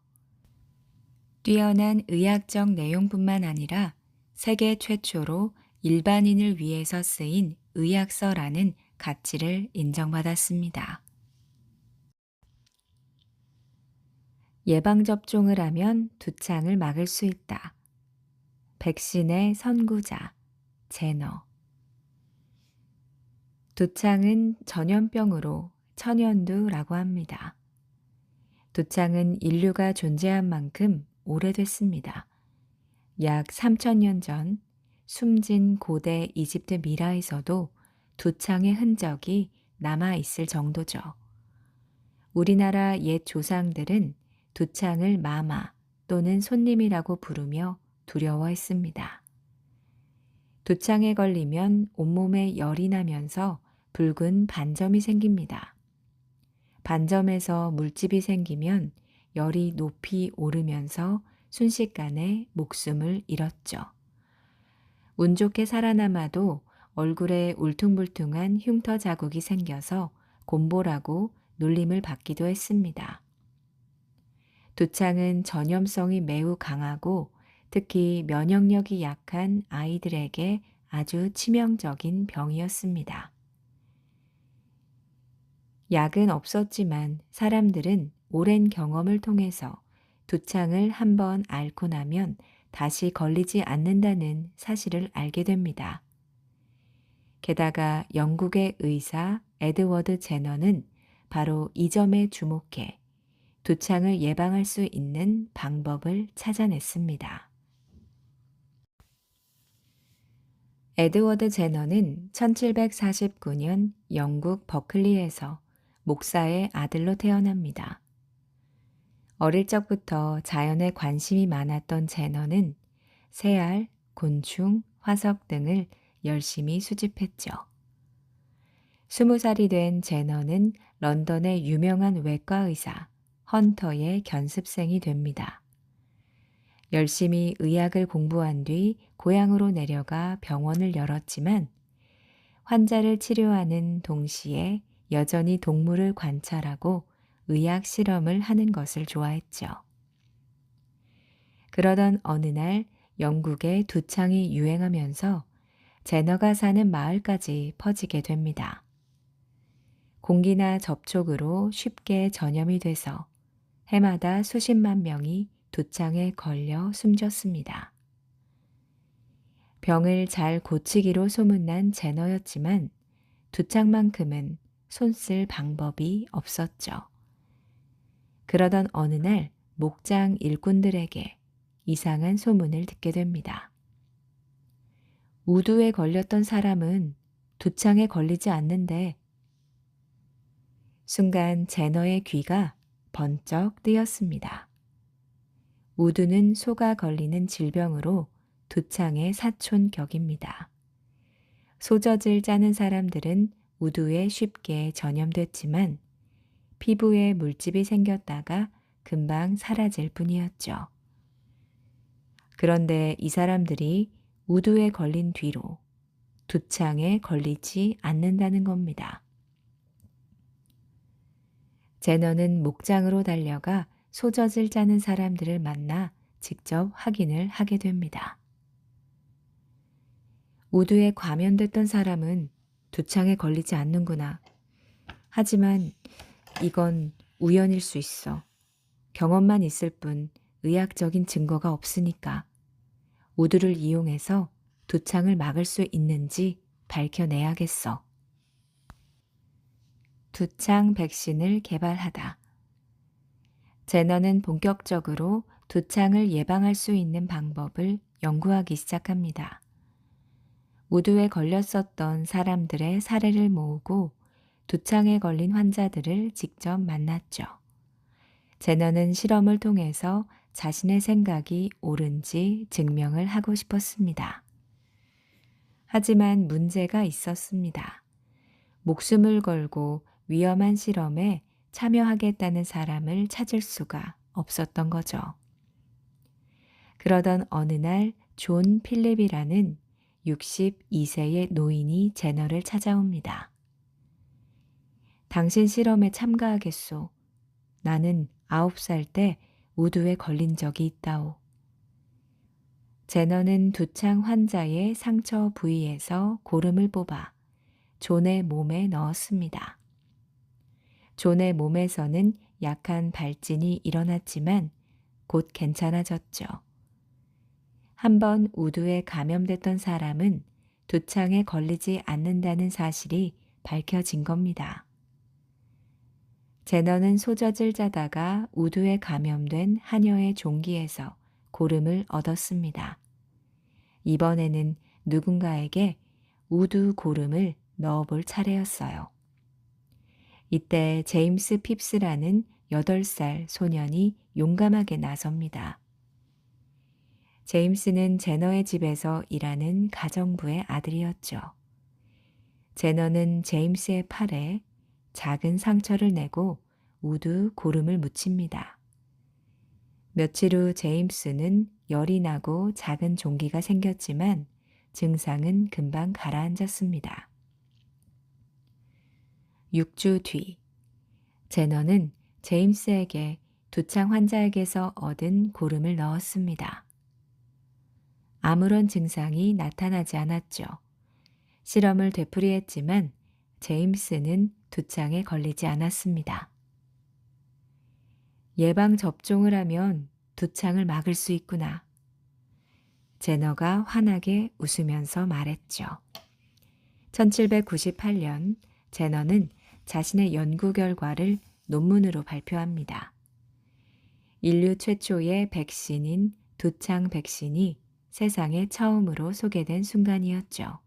뛰어난 의학적 내용뿐만 아니라 세계 최초로 일반인을 위해서 쓰인 의학서라는 가치를 인정받았습니다. 예방접종을 하면 두창을 막을 수 있다. 백신의 선구자, 제너. 두창은 전염병으로 천연두라고 합니다. 두창은 인류가 존재한 만큼 오래됐습니다. 약 3000년 전 숨진 고대 이집트 미라에서도 두창의 흔적이 남아있을 정도죠. 우리나라 옛 조상들은 두창을 마마 또는 손님이라고 부르며 두려워했습니다. 두창에 걸리면 온몸에 열이 나면서 붉은 반점이 생깁니다. 반점에서 물집이 생기면 열이 높이 오르면서 순식간에 목숨을 잃었죠. 운 좋게 살아남아도 얼굴에 울퉁불퉁한 흉터 자국이 생겨서 곰보라고 놀림을 받기도 했습니다. 두창은 전염성이 매우 강하고 특히 면역력이 약한 아이들에게 아주 치명적인 병이었습니다. 약은 없었지만 사람들은 오랜 경험을 통해서 두창을 한번 앓고 나면 다시 걸리지 않는다는 사실을 알게 됩니다. 게다가 영국의 의사 에드워드 제너는 바로 이 점에 주목해 두창을 예방할 수 있는 방법을 찾아냈습니다. 에드워드 제너는 1749년 영국 버클리에서 목사의 아들로 태어납니다. 어릴 적부터 자연에 관심이 많았던 제너는 새알, 곤충, 화석 등을 열심히 수집했죠. 20살이 된 제너는 런던의 유명한 외과 의사 헌터의 견습생이 됩니다. 열심히 의학을 공부한 뒤 고향으로 내려가 병원을 열었지만 환자를 치료하는 동시에 여전히 동물을 관찰하고 의학 실험을 하는 것을 좋아했죠. 그러던 어느 날 영국에 두창이 유행하면서 제너가 사는 마을까지 퍼지게 됩니다. 공기나 접촉으로 쉽게 전염이 돼서 해마다 수십만 명이 두창에 걸려 숨졌습니다. 병을 잘 고치기로 소문난 제너였지만 두창만큼은 손쓸 방법이 없었죠. 그러던 어느 날 목장 일꾼들에게 이상한 소문을 듣게 됩니다. 우두에 걸렸던 사람은 두창에 걸리지 않는데 순간 제너의 귀가 번쩍 뜨였습니다. 우두는 소가 걸리는 질병으로 두창의 사촌격입니다. 소젖을 짜는 사람들은 우두에 쉽게 전염됐지만 피부에 물집이 생겼다가 금방 사라질 뿐이었죠. 그런데 이 사람들이 우두에 걸린 뒤로 두창에 걸리지 않는다는 겁니다. 제너는 목장으로 달려가 소젖을 짜는 사람들을 만나 직접 확인을 하게 됩니다. 우두에 감염됐던 사람은 두창에 걸리지 않는구나. 하지만 이건 우연일 수 있어. 경험만 있을 뿐 의학적인 증거가 없으니까 우두를 이용해서 두창을 막을 수 있는지 밝혀내야겠어. 두창 백신을 개발하다. 제너는 본격적으로 두창을 예방할 수 있는 방법을 연구하기 시작합니다. 우두에 걸렸었던 사람들의 사례를 모으고 두창에 걸린 환자들을 직접 만났죠. 제너는 실험을 통해서 자신의 생각이 옳은지 증명을 하고 싶었습니다. 하지만 문제가 있었습니다. 목숨을 걸고 위험한 실험에 참여하겠다는 사람을 찾을 수가 없었던 거죠. 그러던 어느 날 존 필립이라는 62세의 노인이 제너를 찾아옵니다. 당신 실험에 참가하겠소. 나는 9살 때 우두에 걸린 적이 있다오. 제너는 두창 환자의 상처 부위에서 고름을 뽑아 존의 몸에 넣었습니다. 존의 몸에서는 약한 발진이 일어났지만 곧 괜찮아졌죠. 한번 우두에 감염됐던 사람은 두창에 걸리지 않는다는 사실이 밝혀진 겁니다. 제너는 소젖을 짜다가 우두에 감염된 하녀의 종기에서 고름을 얻었습니다. 이번에는 누군가에게 우두 고름을 넣어볼 차례였어요. 이때 제임스 핍스라는 8살 소년이 용감하게 나섭니다. 제임스는 제너의 집에서 일하는 가정부의 아들이었죠. 제너는 제임스의 팔에 작은 상처를 내고 우두 고름을 묻힙니다. 며칠 후 제임스는 열이 나고 작은 종기가 생겼지만 증상은 금방 가라앉았습니다. 6주 뒤, 제너는 제임스에게 두창 환자에게서 얻은 고름을 넣었습니다. 아무런 증상이 나타나지 않았죠. 실험을 되풀이했지만 제임스는 두창에 걸리지 않았습니다. 예방 접종을 하면 두창을 막을 수 있구나. 제너가 환하게 웃으면서 말했죠. 1798년 제너는 자신의 연구 결과를 논문으로 발표합니다. 인류 최초의 백신인 두창 백신이 세상에 처음으로 소개된 순간이었죠.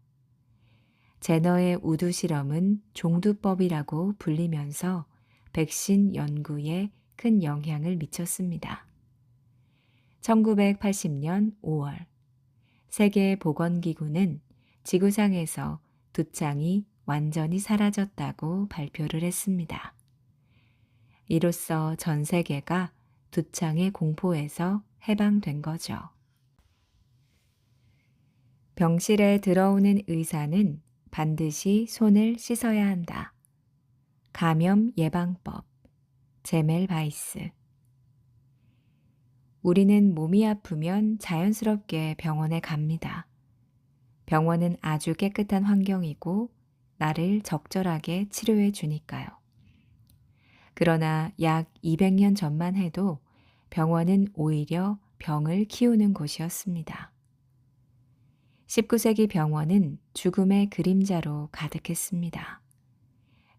제너의 우두 실험은 종두법이라고 불리면서 백신 연구에 큰 영향을 미쳤습니다. 1980년 5월, 세계보건기구는 지구상에서 두창이 완전히 사라졌다고 발표를 했습니다. 이로써 전 세계가 두창의 공포에서 해방된 거죠. 병실에 들어오는 의사는 반드시 손을 씻어야 한다. 감염 예방법, 제멜 바이스. 우리는 몸이 아프면 자연스럽게 병원에 갑니다. 병원은 아주 깨끗한 환경이고 나를 적절하게 치료해 주니까요. 그러나 약 200년 전만 해도 병원은 오히려 병을 키우는 곳이었습니다. 19세기 병원은 죽음의 그림자로 가득했습니다.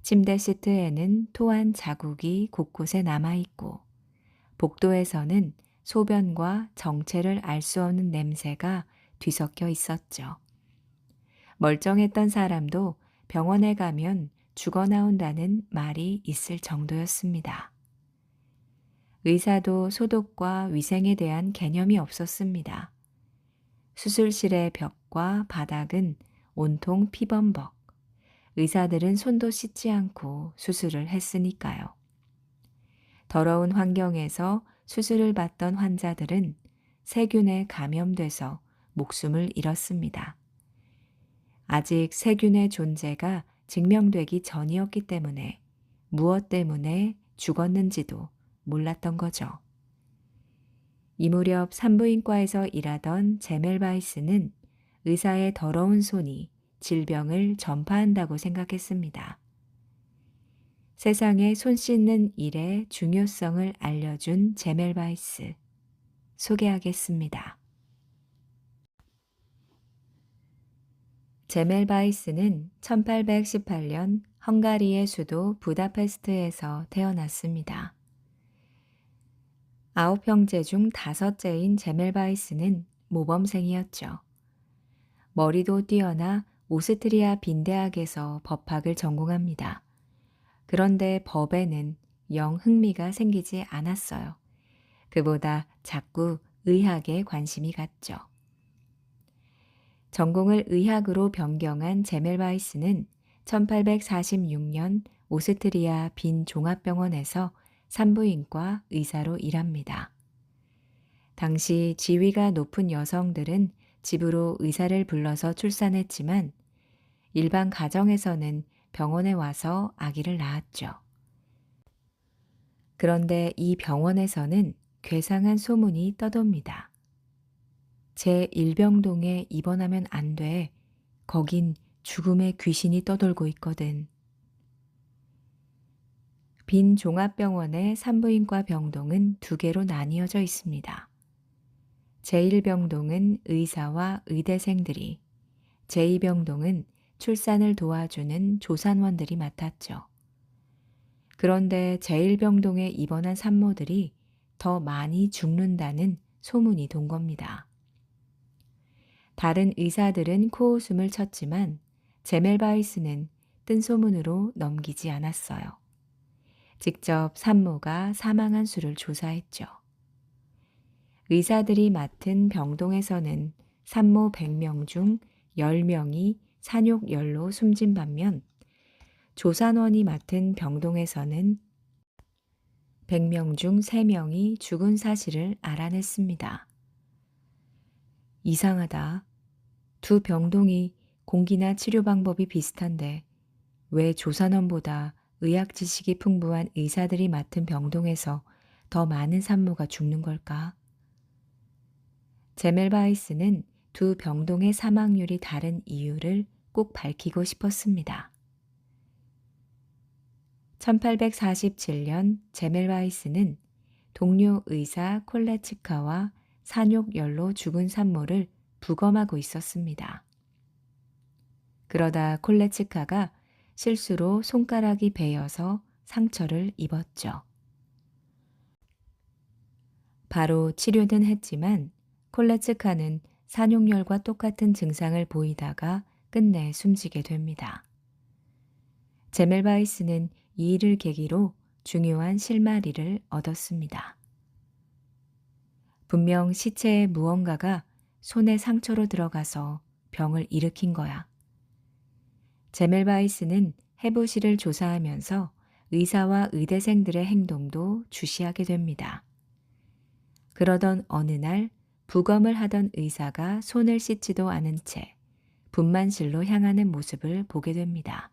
침대 시트에는 토한 자국이 곳곳에 남아있고 복도에서는 소변과 정체를 알 수 없는 냄새가 뒤섞여 있었죠. 멀쩡했던 사람도 병원에 가면 죽어 나온다는 말이 있을 정도였습니다. 의사도 소독과 위생에 대한 개념이 없었습니다. 수술실의 벽과 바닥은 온통 피범벅. 의사들은 손도 씻지 않고 수술을 했으니까요. 더러운 환경에서 수술을 받던 환자들은 세균에 감염돼서 목숨을 잃었습니다. 아직 세균의 존재가 증명되기 전이었기 때문에 무엇 때문에 죽었는지도 몰랐던 거죠. 이 무렵 산부인과에서 일하던 제멜바이스는 의사의 더러운 손이 질병을 전파한다고 생각했습니다. 세상에 손 씻는 일의 중요성을 알려준 제멜바이스 소개하겠습니다. 제멜바이스는 1818년 헝가리의 수도 부다페스트에서 태어났습니다. 9형제 중 5째인 제멜바이스는 모범생이었죠. 머리도 뛰어나 오스트리아 빈대학에서 법학을 전공합니다. 그런데 법에는 영 흥미가 생기지 않았어요. 그보다 자꾸 의학에 관심이 갔죠. 전공을 의학으로 변경한 제멜바이스는 1846년 오스트리아 빈 종합병원에서 산부인과 의사로 일합니다. 당시 지위가 높은 여성들은 집으로 의사를 불러서 출산했지만 일반 가정에서는 병원에 와서 아기를 낳았죠. 그런데 이 병원에서는 괴상한 소문이 떠돕니다. 제1병동에 입원하면 안 돼. 거긴 죽음의 귀신이 떠돌고 있거든. 빈 종합병원의 산부인과 병동은 2개로 나뉘어져 있습니다. 제1병동은 의사와 의대생들이, 제2병동은 출산을 도와주는 조산원들이 맡았죠. 그런데 제1병동에 입원한 산모들이 더 많이 죽는다는 소문이 돈 겁니다. 다른 의사들은 코웃음을 쳤지만 제멜바이스는 뜬 소문으로 넘기지 않았어요. 직접 산모가 사망한 수를 조사했죠. 의사들이 맡은 병동에서는 산모 100명 중 10명이 산욕열로 숨진 반면 조산원이 맡은 병동에서는 100명 중 3명이 죽은 사실을 알아냈습니다. 이상하다. 2 병동이 공기나 치료 방법이 비슷한데 왜 조산원보다 의학 지식이 풍부한 의사들이 맡은 병동에서 더 많은 산모가 죽는 걸까? 제멜바이스는 2 병동의 사망률이 다른 이유를 꼭 밝히고 싶었습니다. 1847년 제멜바이스는 동료 의사 콜레츠카와 산욕열로 죽은 산모를 부검하고 있었습니다. 그러다 콜레츠카가 실수로 손가락이 베어서 상처를 입었죠. 바로 치료는 했지만 콜레츠카는 산욕열과 똑같은 증상을 보이다가 끝내 숨지게 됩니다. 제멜바이스는 이 일을 계기로 중요한 실마리를 얻었습니다. 분명 시체에 무언가가 손에 상처로 들어가서 병을 일으킨 거야. 제멜바이스는 해부실을 조사하면서 의사와 의대생들의 행동도 주시하게 됩니다. 그러던 어느 날 부검을 하던 의사가 손을 씻지도 않은 채 분만실로 향하는 모습을 보게 됩니다.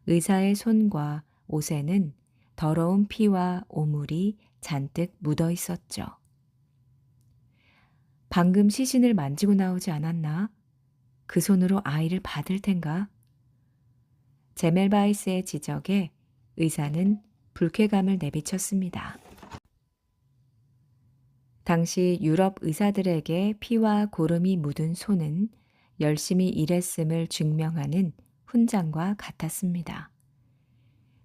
의사의 손과 옷에는 더러운 피와 오물이 잔뜩 묻어 있었죠. 방금 시신을 만지고 나오지 않았나? 그 손으로 아이를 받을 텐가? 제멜바이스의 지적에 의사는 불쾌감을 내비쳤습니다. 당시 유럽 의사들에게 피와 고름이 묻은 손은 열심히 일했음을 증명하는 훈장과 같았습니다.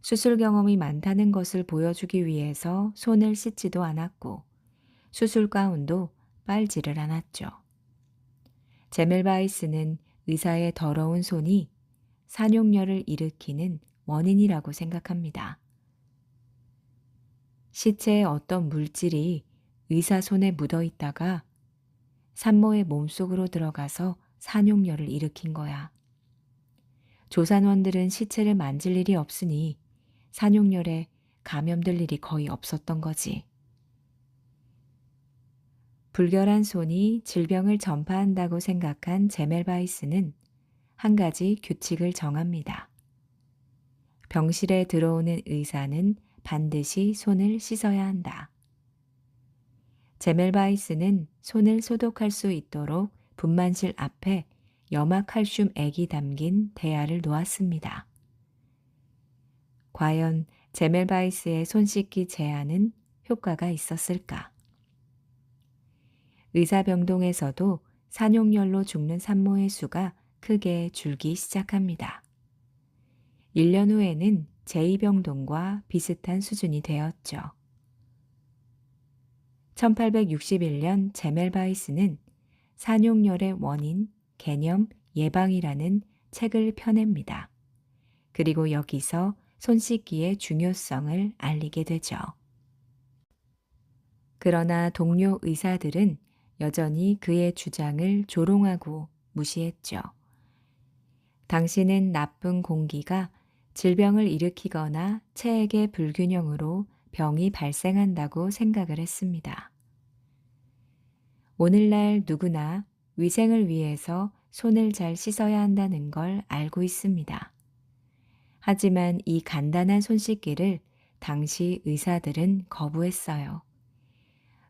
수술 경험이 많다는 것을 보여주기 위해서 손을 씻지도 않았고 수술 가운도 빨지를 않았죠. 제멜바이스는 의사의 더러운 손이 산욕열을 일으키는 원인이라고 생각합니다. 시체에 어떤 물질이 의사 손에 묻어 있다가 산모의 몸속으로 들어가서 산용열을 일으킨 거야. 조산원들은 시체를 만질 일이 없으니 산용열에 감염될 일이 거의 없었던 거지. 불결한 손이 질병을 전파한다고 생각한 제멜바이스는 한 가지 규칙을 정합니다. 병실에 들어오는 의사는 반드시 손을 씻어야 한다. 제멜바이스는 손을 소독할 수 있도록 분만실 앞에 염화칼슘액이 담긴 대야를 놓았습니다. 과연 제멜바이스의 손 씻기 제안은 효과가 있었을까? 의사병동에서도 산용열로 죽는 산모의 수가 크게 줄기 시작합니다. 1년 후에는 제2병동과 비슷한 수준이 되었죠. 1861년 제멜바이스는 산용열의 원인, 개념, 예방이라는 책을 펴냅니다. 그리고 여기서 손 씻기의 중요성을 알리게 되죠. 그러나 동료 의사들은 여전히 그의 주장을 조롱하고 무시했죠. 당신은 나쁜 공기가 질병을 일으키거나 체액의 불균형으로 병이 발생한다고 생각을 했습니다. 오늘날 누구나 위생을 위해서 손을 잘 씻어야 한다는 걸 알고 있습니다. 하지만 이 간단한 손 씻기를 당시 의사들은 거부했어요.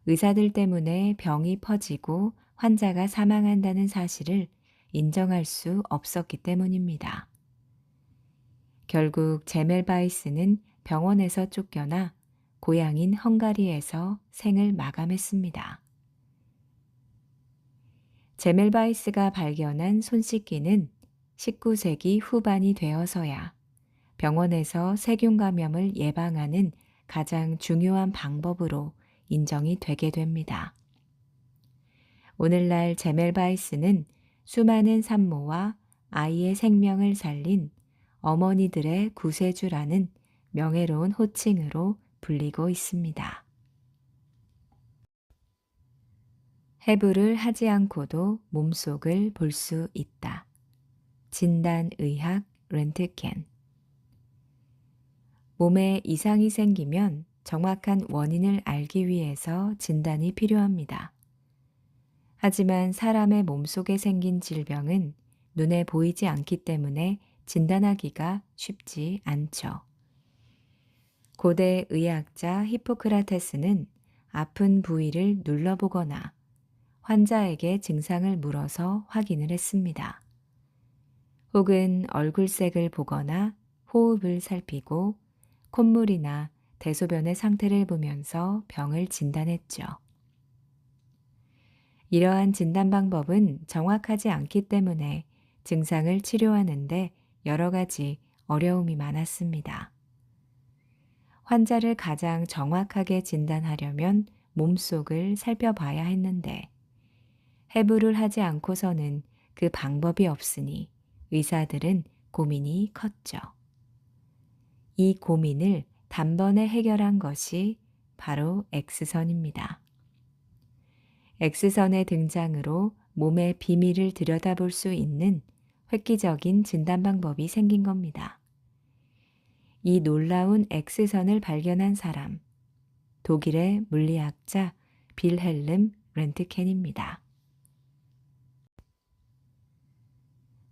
의사들 때문에 병이 퍼지고 환자가 사망한다는 사실을 인정할 수 없었기 때문입니다. 결국 제멜바이스는 병원에서 쫓겨나 고향인 헝가리에서 생을 마감했습니다. 제멜바이스가 발견한 손 씻기는 19세기 후반이 되어서야 병원에서 세균 감염을 예방하는 가장 중요한 방법으로 인정이 되게 됩니다. 오늘날 제멜바이스는 수많은 산모와 아이의 생명을 살린 어머니들의 구세주라는 명예로운 호칭으로 불리고 있습니다. 해부를 하지 않고도 몸속을 볼 수 있다. 진단의학 렌트겐. 몸에 이상이 생기면 정확한 원인을 알기 위해서 진단이 필요합니다. 하지만 사람의 몸속에 생긴 질병은 눈에 보이지 않기 때문에 진단하기가 쉽지 않죠. 고대 의학자 히포크라테스는 아픈 부위를 눌러보거나 환자에게 증상을 물어서 확인을 했습니다. 혹은 얼굴색을 보거나 호흡을 살피고 콧물이나 대소변의 상태를 보면서 병을 진단했죠. 이러한 진단 방법은 정확하지 않기 때문에 증상을 치료하는데 여러 가지 어려움이 많았습니다. 환자를 가장 정확하게 진단하려면 몸속을 살펴봐야 했는데 해부를 하지 않고서는 그 방법이 없으니 의사들은 고민이 컸죠. 이 고민을 단번에 해결한 것이 바로 X선입니다. X선의 등장으로 몸의 비밀을 들여다볼 수 있는 획기적인 진단 방법이 생긴 겁니다. 이 놀라운 X선을 발견한 사람, 독일의 물리학자 빌헬름 렌트겐입니다.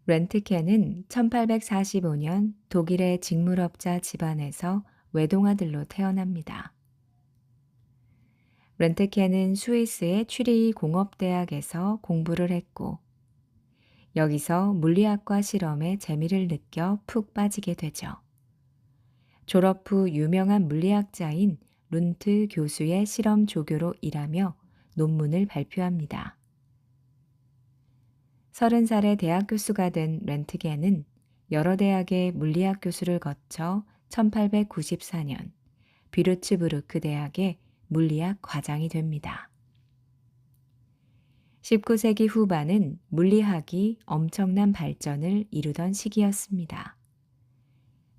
렌트겐은 1845년 독일의 직물업자 집안에서 외동아들로 태어납니다. 렌트겐은 스위스의 추리히 공업대학에서 공부를 했고 여기서 물리학과 실험에 재미를 느껴 푹 빠지게 되죠. 졸업 후 유명한 물리학자인 룬트 교수의 실험 조교로 일하며 논문을 발표합니다. 30살에 대학 교수가 된 렌트겐은 여러 대학의 물리학 교수를 거쳐 1894년 비르츠부르크 대학의 물리학 과장이 됩니다. 19세기 후반은 물리학이 엄청난 발전을 이루던 시기였습니다.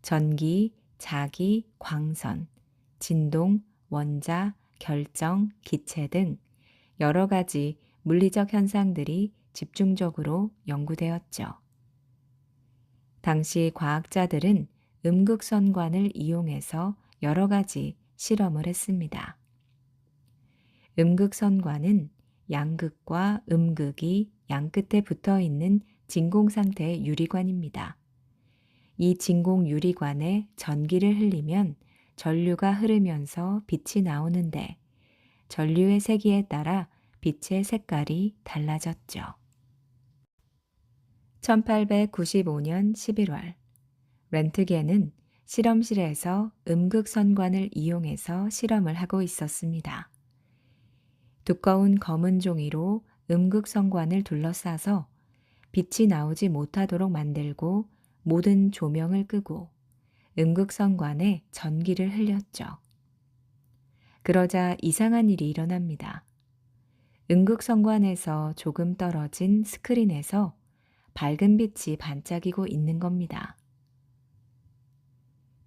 전기, 자기, 광선, 진동, 원자, 결정, 기체 등 여러 가지 물리적 현상들이 집중적으로 연구되었죠. 당시 과학자들은 음극선관을 이용해서 여러 가지 실험을 했습니다. 음극선관은 양극과 음극이 양끝에 붙어 있는 진공 상태의 유리관입니다. 이 진공 유리관에 전기를 흘리면 전류가 흐르면서 빛이 나오는데 전류의 세기에 따라 빛의 색깔이 달라졌죠. 1895년 11월, 렌트겐은 실험실에서 음극선관을 이용해서 실험을 하고 있었습니다. 두꺼운 검은 종이로 음극선관을 둘러싸서 빛이 나오지 못하도록 만들고 모든 조명을 끄고 음극선관에 전기를 흘렸죠. 그러자 이상한 일이 일어납니다. 음극선관에서 조금 떨어진 스크린에서 밝은 빛이 반짝이고 있는 겁니다.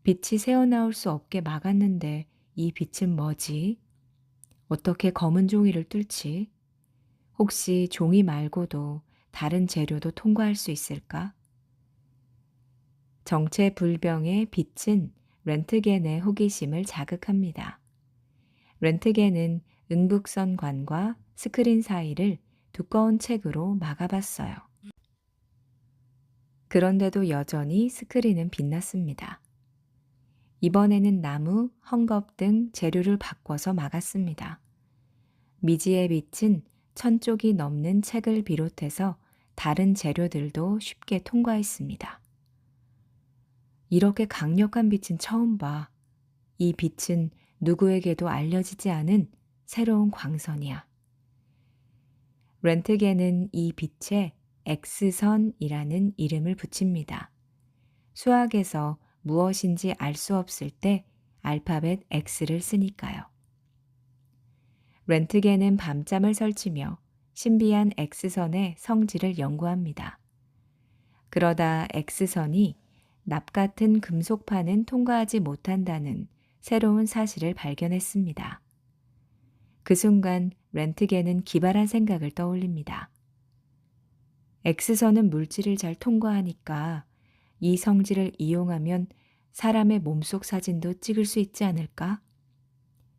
빛이 새어나올 수 없게 막았는데 이 빛은 뭐지? 어떻게 검은 종이를 뚫지? 혹시 종이 말고도 다른 재료도 통과할 수 있을까? 정체불명의 빛은 렌트겐의 호기심을 자극합니다. 렌트겐은 음극선관과 스크린 사이를 두꺼운 책으로 막아봤어요. 그런데도 여전히 스크린은 빛났습니다. 이번에는 나무, 헝겊 등 재료를 바꿔서 막았습니다. 미지의 빛은 1000쪽이 넘는 책을 비롯해서 다른 재료들도 쉽게 통과했습니다. 이렇게 강력한 빛은 처음 봐. 이 빛은 누구에게도 알려지지 않은 새로운 광선이야. 렌트겐은 이 빛에 X선이라는 이름을 붙입니다. 수학에서 무엇인지 알 수 없을 때 알파벳 X를 쓰니까요. 렌트겐은 밤잠을 설치며 신비한 X선의 성질을 연구합니다. 그러다 X선이 납 같은 금속판은 통과하지 못한다는 새로운 사실을 발견했습니다. 그 순간 렌트겐은 기발한 생각을 떠올립니다. X선은 물질을 잘 통과하니까 이 성질을 이용하면 사람의 몸속 사진도 찍을 수 있지 않을까?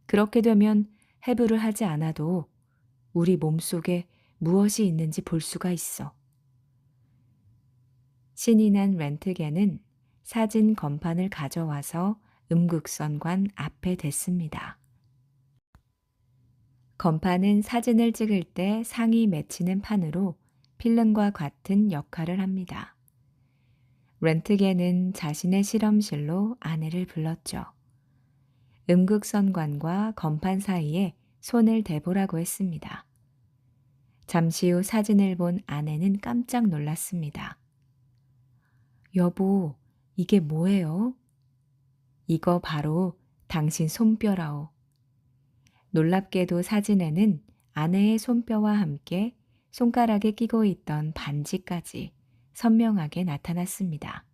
그렇게 되면 해부를 하지 않아도 우리 몸속에 무엇이 있는지 볼 수가 있어. 신이 난 렌트겐은 사진 건판을 가져와서 음극선관 앞에 댔습니다. 건판은 사진을 찍을 때 상이 맺히는 판으로 필름과 같은 역할을 합니다. 렌트겐은 자신의 실험실로 아내를 불렀죠. 음극선관과 건판 사이에 손을 대보라고 했습니다. 잠시 후 사진을 본 아내는 깜짝 놀랐습니다. 여보, 이게 뭐예요? 이거 바로 당신 손뼈라오. 놀랍게도 사진에는 아내의 손뼈와 함께 손가락에 끼고 있던 반지까지 선명하게 나타났습니다.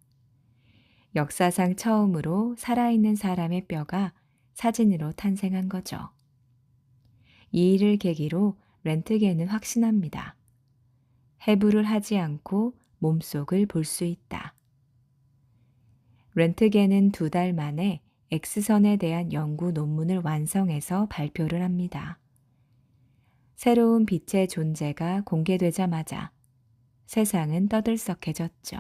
역사상 처음으로 살아있는 사람의 뼈가 사진으로 탄생한 거죠. 이 일을 계기로 렌트겐은 확신합니다. 해부를 하지 않고 몸속을 볼 수 있다. 렌트겐은 2달 만에 X선에 대한 연구 논문을 완성해서 발표를 합니다. 새로운 빛의 존재가 공개되자마자 세상은 떠들썩해졌죠.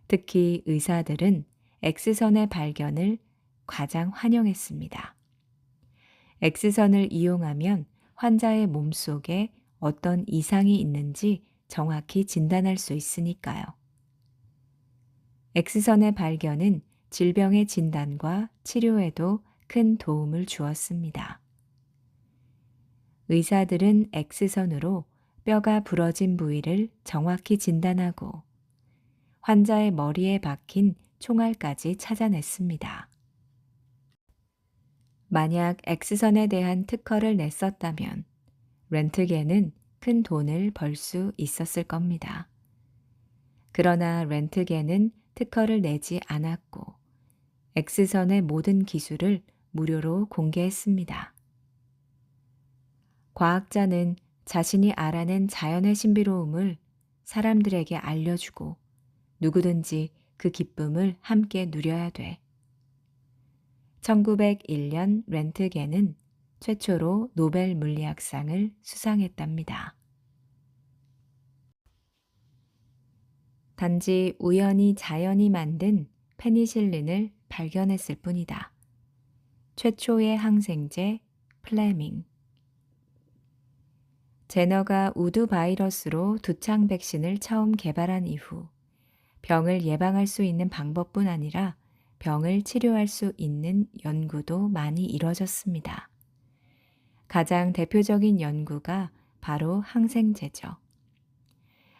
특히 의사들은 X선의 발견을 가장 환영했습니다. X선을 이용하면 환자의 몸속에 어떤 이상이 있는지 정확히 진단할 수 있으니까요. X선의 발견은 질병의 진단과 치료에도 큰 도움을 주었습니다. 의사들은 X선으로 뼈가 부러진 부위를 정확히 진단하고 환자의 머리에 박힌 총알까지 찾아냈습니다. 만약 X선에 대한 특허를 냈었다면 렌트겐은 큰 돈을 벌 수 있었을 겁니다. 그러나 렌트겐은 특허를 내지 않았고 X선의 모든 기술을 무료로 공개했습니다. 과학자는 자신이 알아낸 자연의 신비로움을 사람들에게 알려주고 누구든지 그 기쁨을 함께 누려야 돼. 1901년 렌트겐은 최초로 노벨 물리학상을 수상했답니다. 단지 우연히 자연이 만든 페니실린을 발견했을 뿐이다. 최초의 항생제 플레밍. 제너가 우드 바이러스로 두창 백신을 처음 개발한 이후 병을 예방할 수 있는 방법뿐 아니라 병을 치료할 수 있는 연구도 많이 이뤄졌습니다. 가장 대표적인 연구가 바로 항생제죠.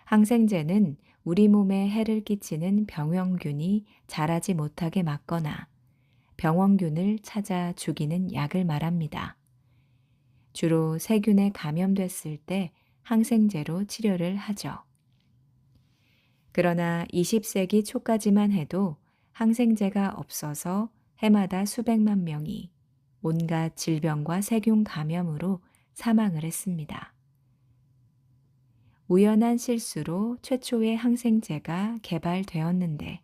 항생제는 우리 몸에 해를 끼치는 병원균이 자라지 못하게 막거나 병원균을 찾아 죽이는 약을 말합니다. 주로 세균에 감염됐을 때 항생제로 치료를 하죠. 그러나 20세기 초까지만 해도 항생제가 없어서 해마다 수백만 명이 온갖 질병과 세균 감염으로 사망을 했습니다. 우연한 실수로 최초의 항생제가 개발되었는데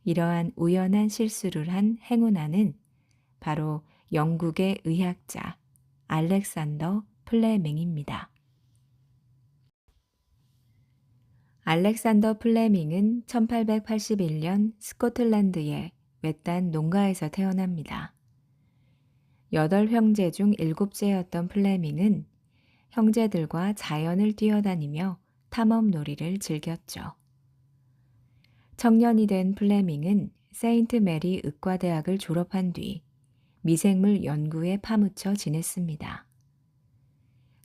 이러한 우연한 실수를 한 행운아는 바로 영국의 의학자 알렉산더 플레밍입니다. 알렉산더 플레밍은 1881년 스코틀랜드의 외딴 농가에서 태어납니다. 8형제 중 7째였던 플레밍은 형제들과 자연을 뛰어다니며 탐험놀이를 즐겼죠. 청년이 된 플레밍은 세인트 메리 의과대학을 졸업한 뒤 미생물 연구에 파묻혀 지냈습니다.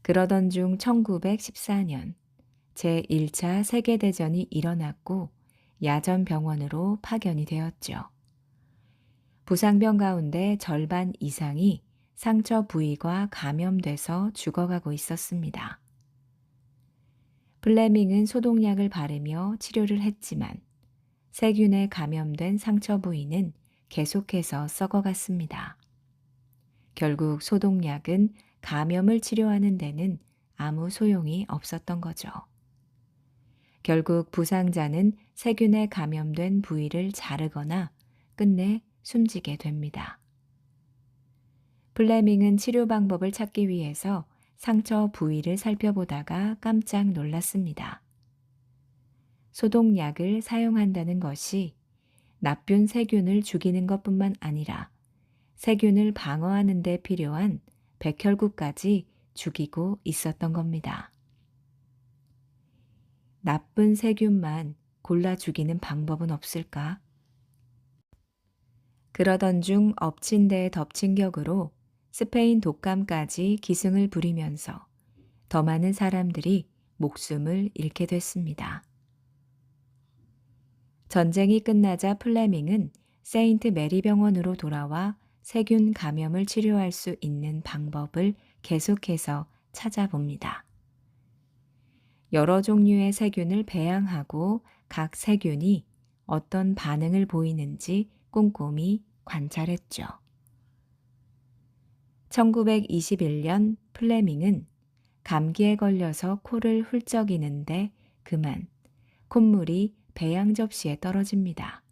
그러던 중 1914년 제1차 세계대전이 일어났고 야전병원으로 파견이 되었죠. 부상병 가운데 절반 이상이 상처 부위가 감염돼서 죽어가고 있었습니다. 플레밍은 소독약을 바르며 치료를 했지만 세균에 감염된 상처 부위는 계속해서 썩어갔습니다. 결국 소독약은 감염을 치료하는 데는 아무 소용이 없었던 거죠. 결국 부상자는 세균에 감염된 부위를 자르거나 끝내 숨지게 됩니다. 플레밍은 치료 방법을 찾기 위해서 상처 부위를 살펴보다가 깜짝 놀랐습니다. 소독약을 사용한다는 것이 나쁜 세균을 죽이는 것뿐만 아니라 세균을 방어하는 데 필요한 백혈구까지 죽이고 있었던 겁니다. 나쁜 세균만 골라 죽이는 방법은 없을까? 그러던 중 엎친 데 덮친 격으로 스페인 독감까지 기승을 부리면서 더 많은 사람들이 목숨을 잃게 됐습니다. 전쟁이 끝나자 플레밍은 세인트 메리 병원으로 돌아와 세균 감염을 치료할 수 있는 방법을 계속해서 찾아봅니다. 여러 종류의 세균을 배양하고 각 세균이 어떤 반응을 보이는지 꼼꼼히 관찰했죠. 1921년 플레밍은 감기에 걸려서 코를 훌쩍이는데 그만 콧물이 배양 접시에 떨어집니다.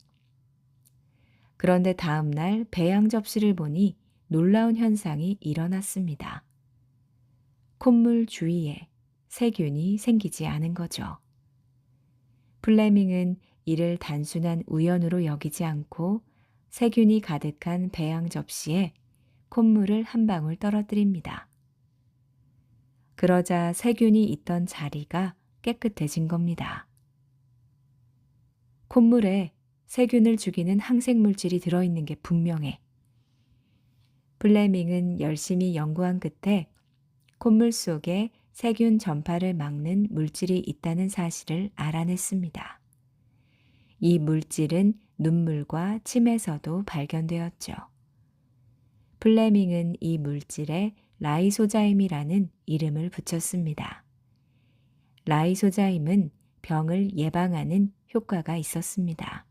그런데 다음 날 배양 접시를 보니 놀라운 현상이 일어났습니다. 콧물 주위에 세균이 생기지 않은 거죠. 플레밍은 이를 단순한 우연으로 여기지 않고 세균이 가득한 배양 접시에 콧물을 한 방울 떨어뜨립니다. 그러자 세균이 있던 자리가 깨끗해진 겁니다. 콧물에 세균을 죽이는 항생물질이 들어있는 게 분명해. 플레밍은 열심히 연구한 끝에 콧물 속에 세균 전파를 막는 물질이 있다는 사실을 알아냈습니다. 이 물질은 눈물과 침에서도 발견되었죠. 플레밍은 이 물질에 라이소자임이라는 이름을 붙였습니다. 라이소자임은 병을 예방하는 효과가 있었습니다.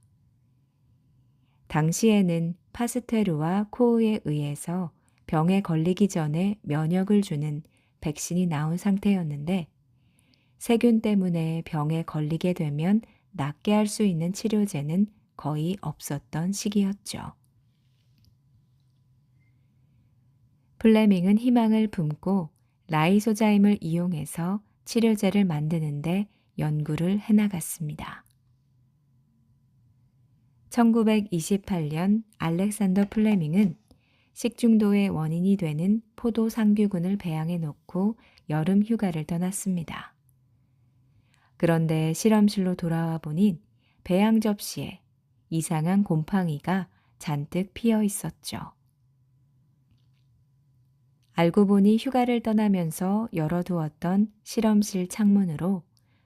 당시에는 파스테르와 코흐에 의해서 병에 걸리기 전에 면역을 주는 백신이 나온 상태였는데 세균 때문에 병에 걸리게 되면 낫게 할 수 있는 치료제는 거의 없었던 시기였죠. 플레밍은 희망을 품고 라이소자임을 이용해서 치료제를 만드는데 연구를 해나갔습니다. 1928년 알렉산더 플레밍은 식중독의 원인이 되는 포도 상규균을 배양해 놓고 여름 휴가를 떠났습니다. 그런데 실험실로 돌아와 보니 배양 접시에 이상한 곰팡이가 잔뜩 피어 있었죠. 알고 보니 휴가를 떠나면서 열어두었던 실험실 창문으로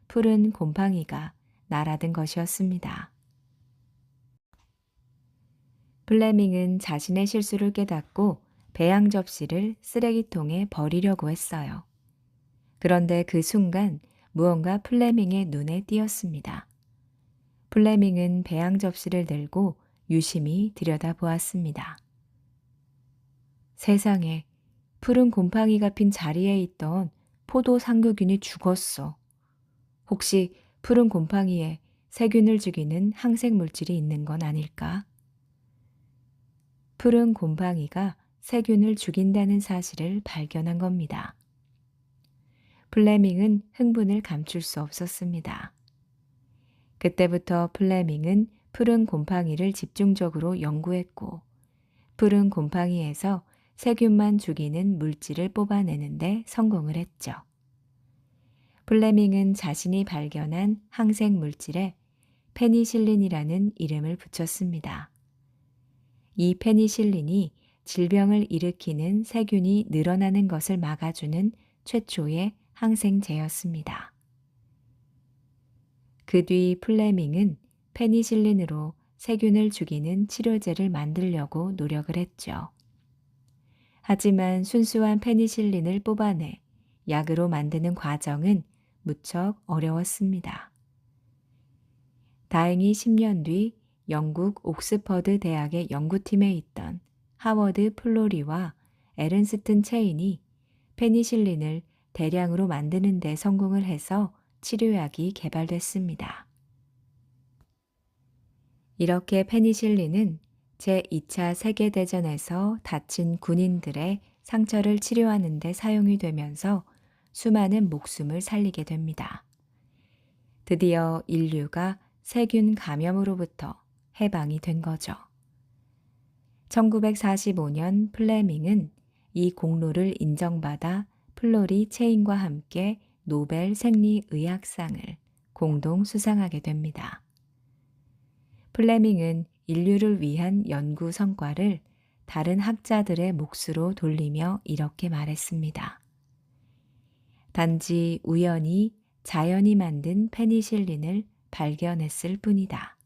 푸른 곰팡이가 날아든 것이었습니다. 플레밍은 자신의 실수를 깨닫고 배양 접시를 쓰레기통에 버리려고 했어요. 그런데 그 순간 무언가 플레밍의 눈에 띄었습니다. 플레밍은 배양 접시를 들고 유심히 들여다보았습니다. 세상에, 푸른 곰팡이가 핀 자리에 있던 포도 상구균이 죽었어. 혹시 푸른 곰팡이에 세균을 죽이는 항생 물질이 있는 건 아닐까? 푸른 곰팡이가 세균을 죽인다는 사실을 발견한 겁니다. 플레밍은 흥분을 감출 수 없었습니다. 그때부터 플레밍은 푸른 곰팡이를 집중적으로 연구했고 푸른 곰팡이에서 세균만 죽이는 물질을 뽑아내는데 성공을 했죠. 플레밍은 자신이 발견한 항생 물질에 페니실린이라는 이름을 붙였습니다. 이 페니실린이 질병을 일으키는 세균이 늘어나는 것을 막아주는 최초의 항생제였습니다. 그 뒤 플레밍은 페니실린으로 세균을 죽이는 치료제를 만들려고 노력을 했죠. 하지만 순수한 페니실린을 뽑아내 약으로 만드는 과정은 무척 어려웠습니다. 다행히 10년 뒤 영국 옥스퍼드 대학의 연구팀에 있던 하워드 플로리와 에른스튼 체인이 페니실린을 대량으로 만드는 데 성공을 해서 치료약이 개발됐습니다. 이렇게 페니실린은 제2차 세계대전에서 다친 군인들의 상처를 치료하는 데 사용이 되면서 수많은 목숨을 살리게 됩니다. 드디어 인류가 세균 감염으로부터 해방이 된 거죠. 1945년 플레밍은 이 공로를 인정받아 플로리 체인과 함께 노벨 생리의학상을 공동 수상하게 됩니다. 플레밍은 인류를 위한 연구 성과를 다른 학자들의 몫으로 돌리며 이렇게 말했습니다. 단지 우연히 자연이 만든 페니실린을 발견했을 뿐이다.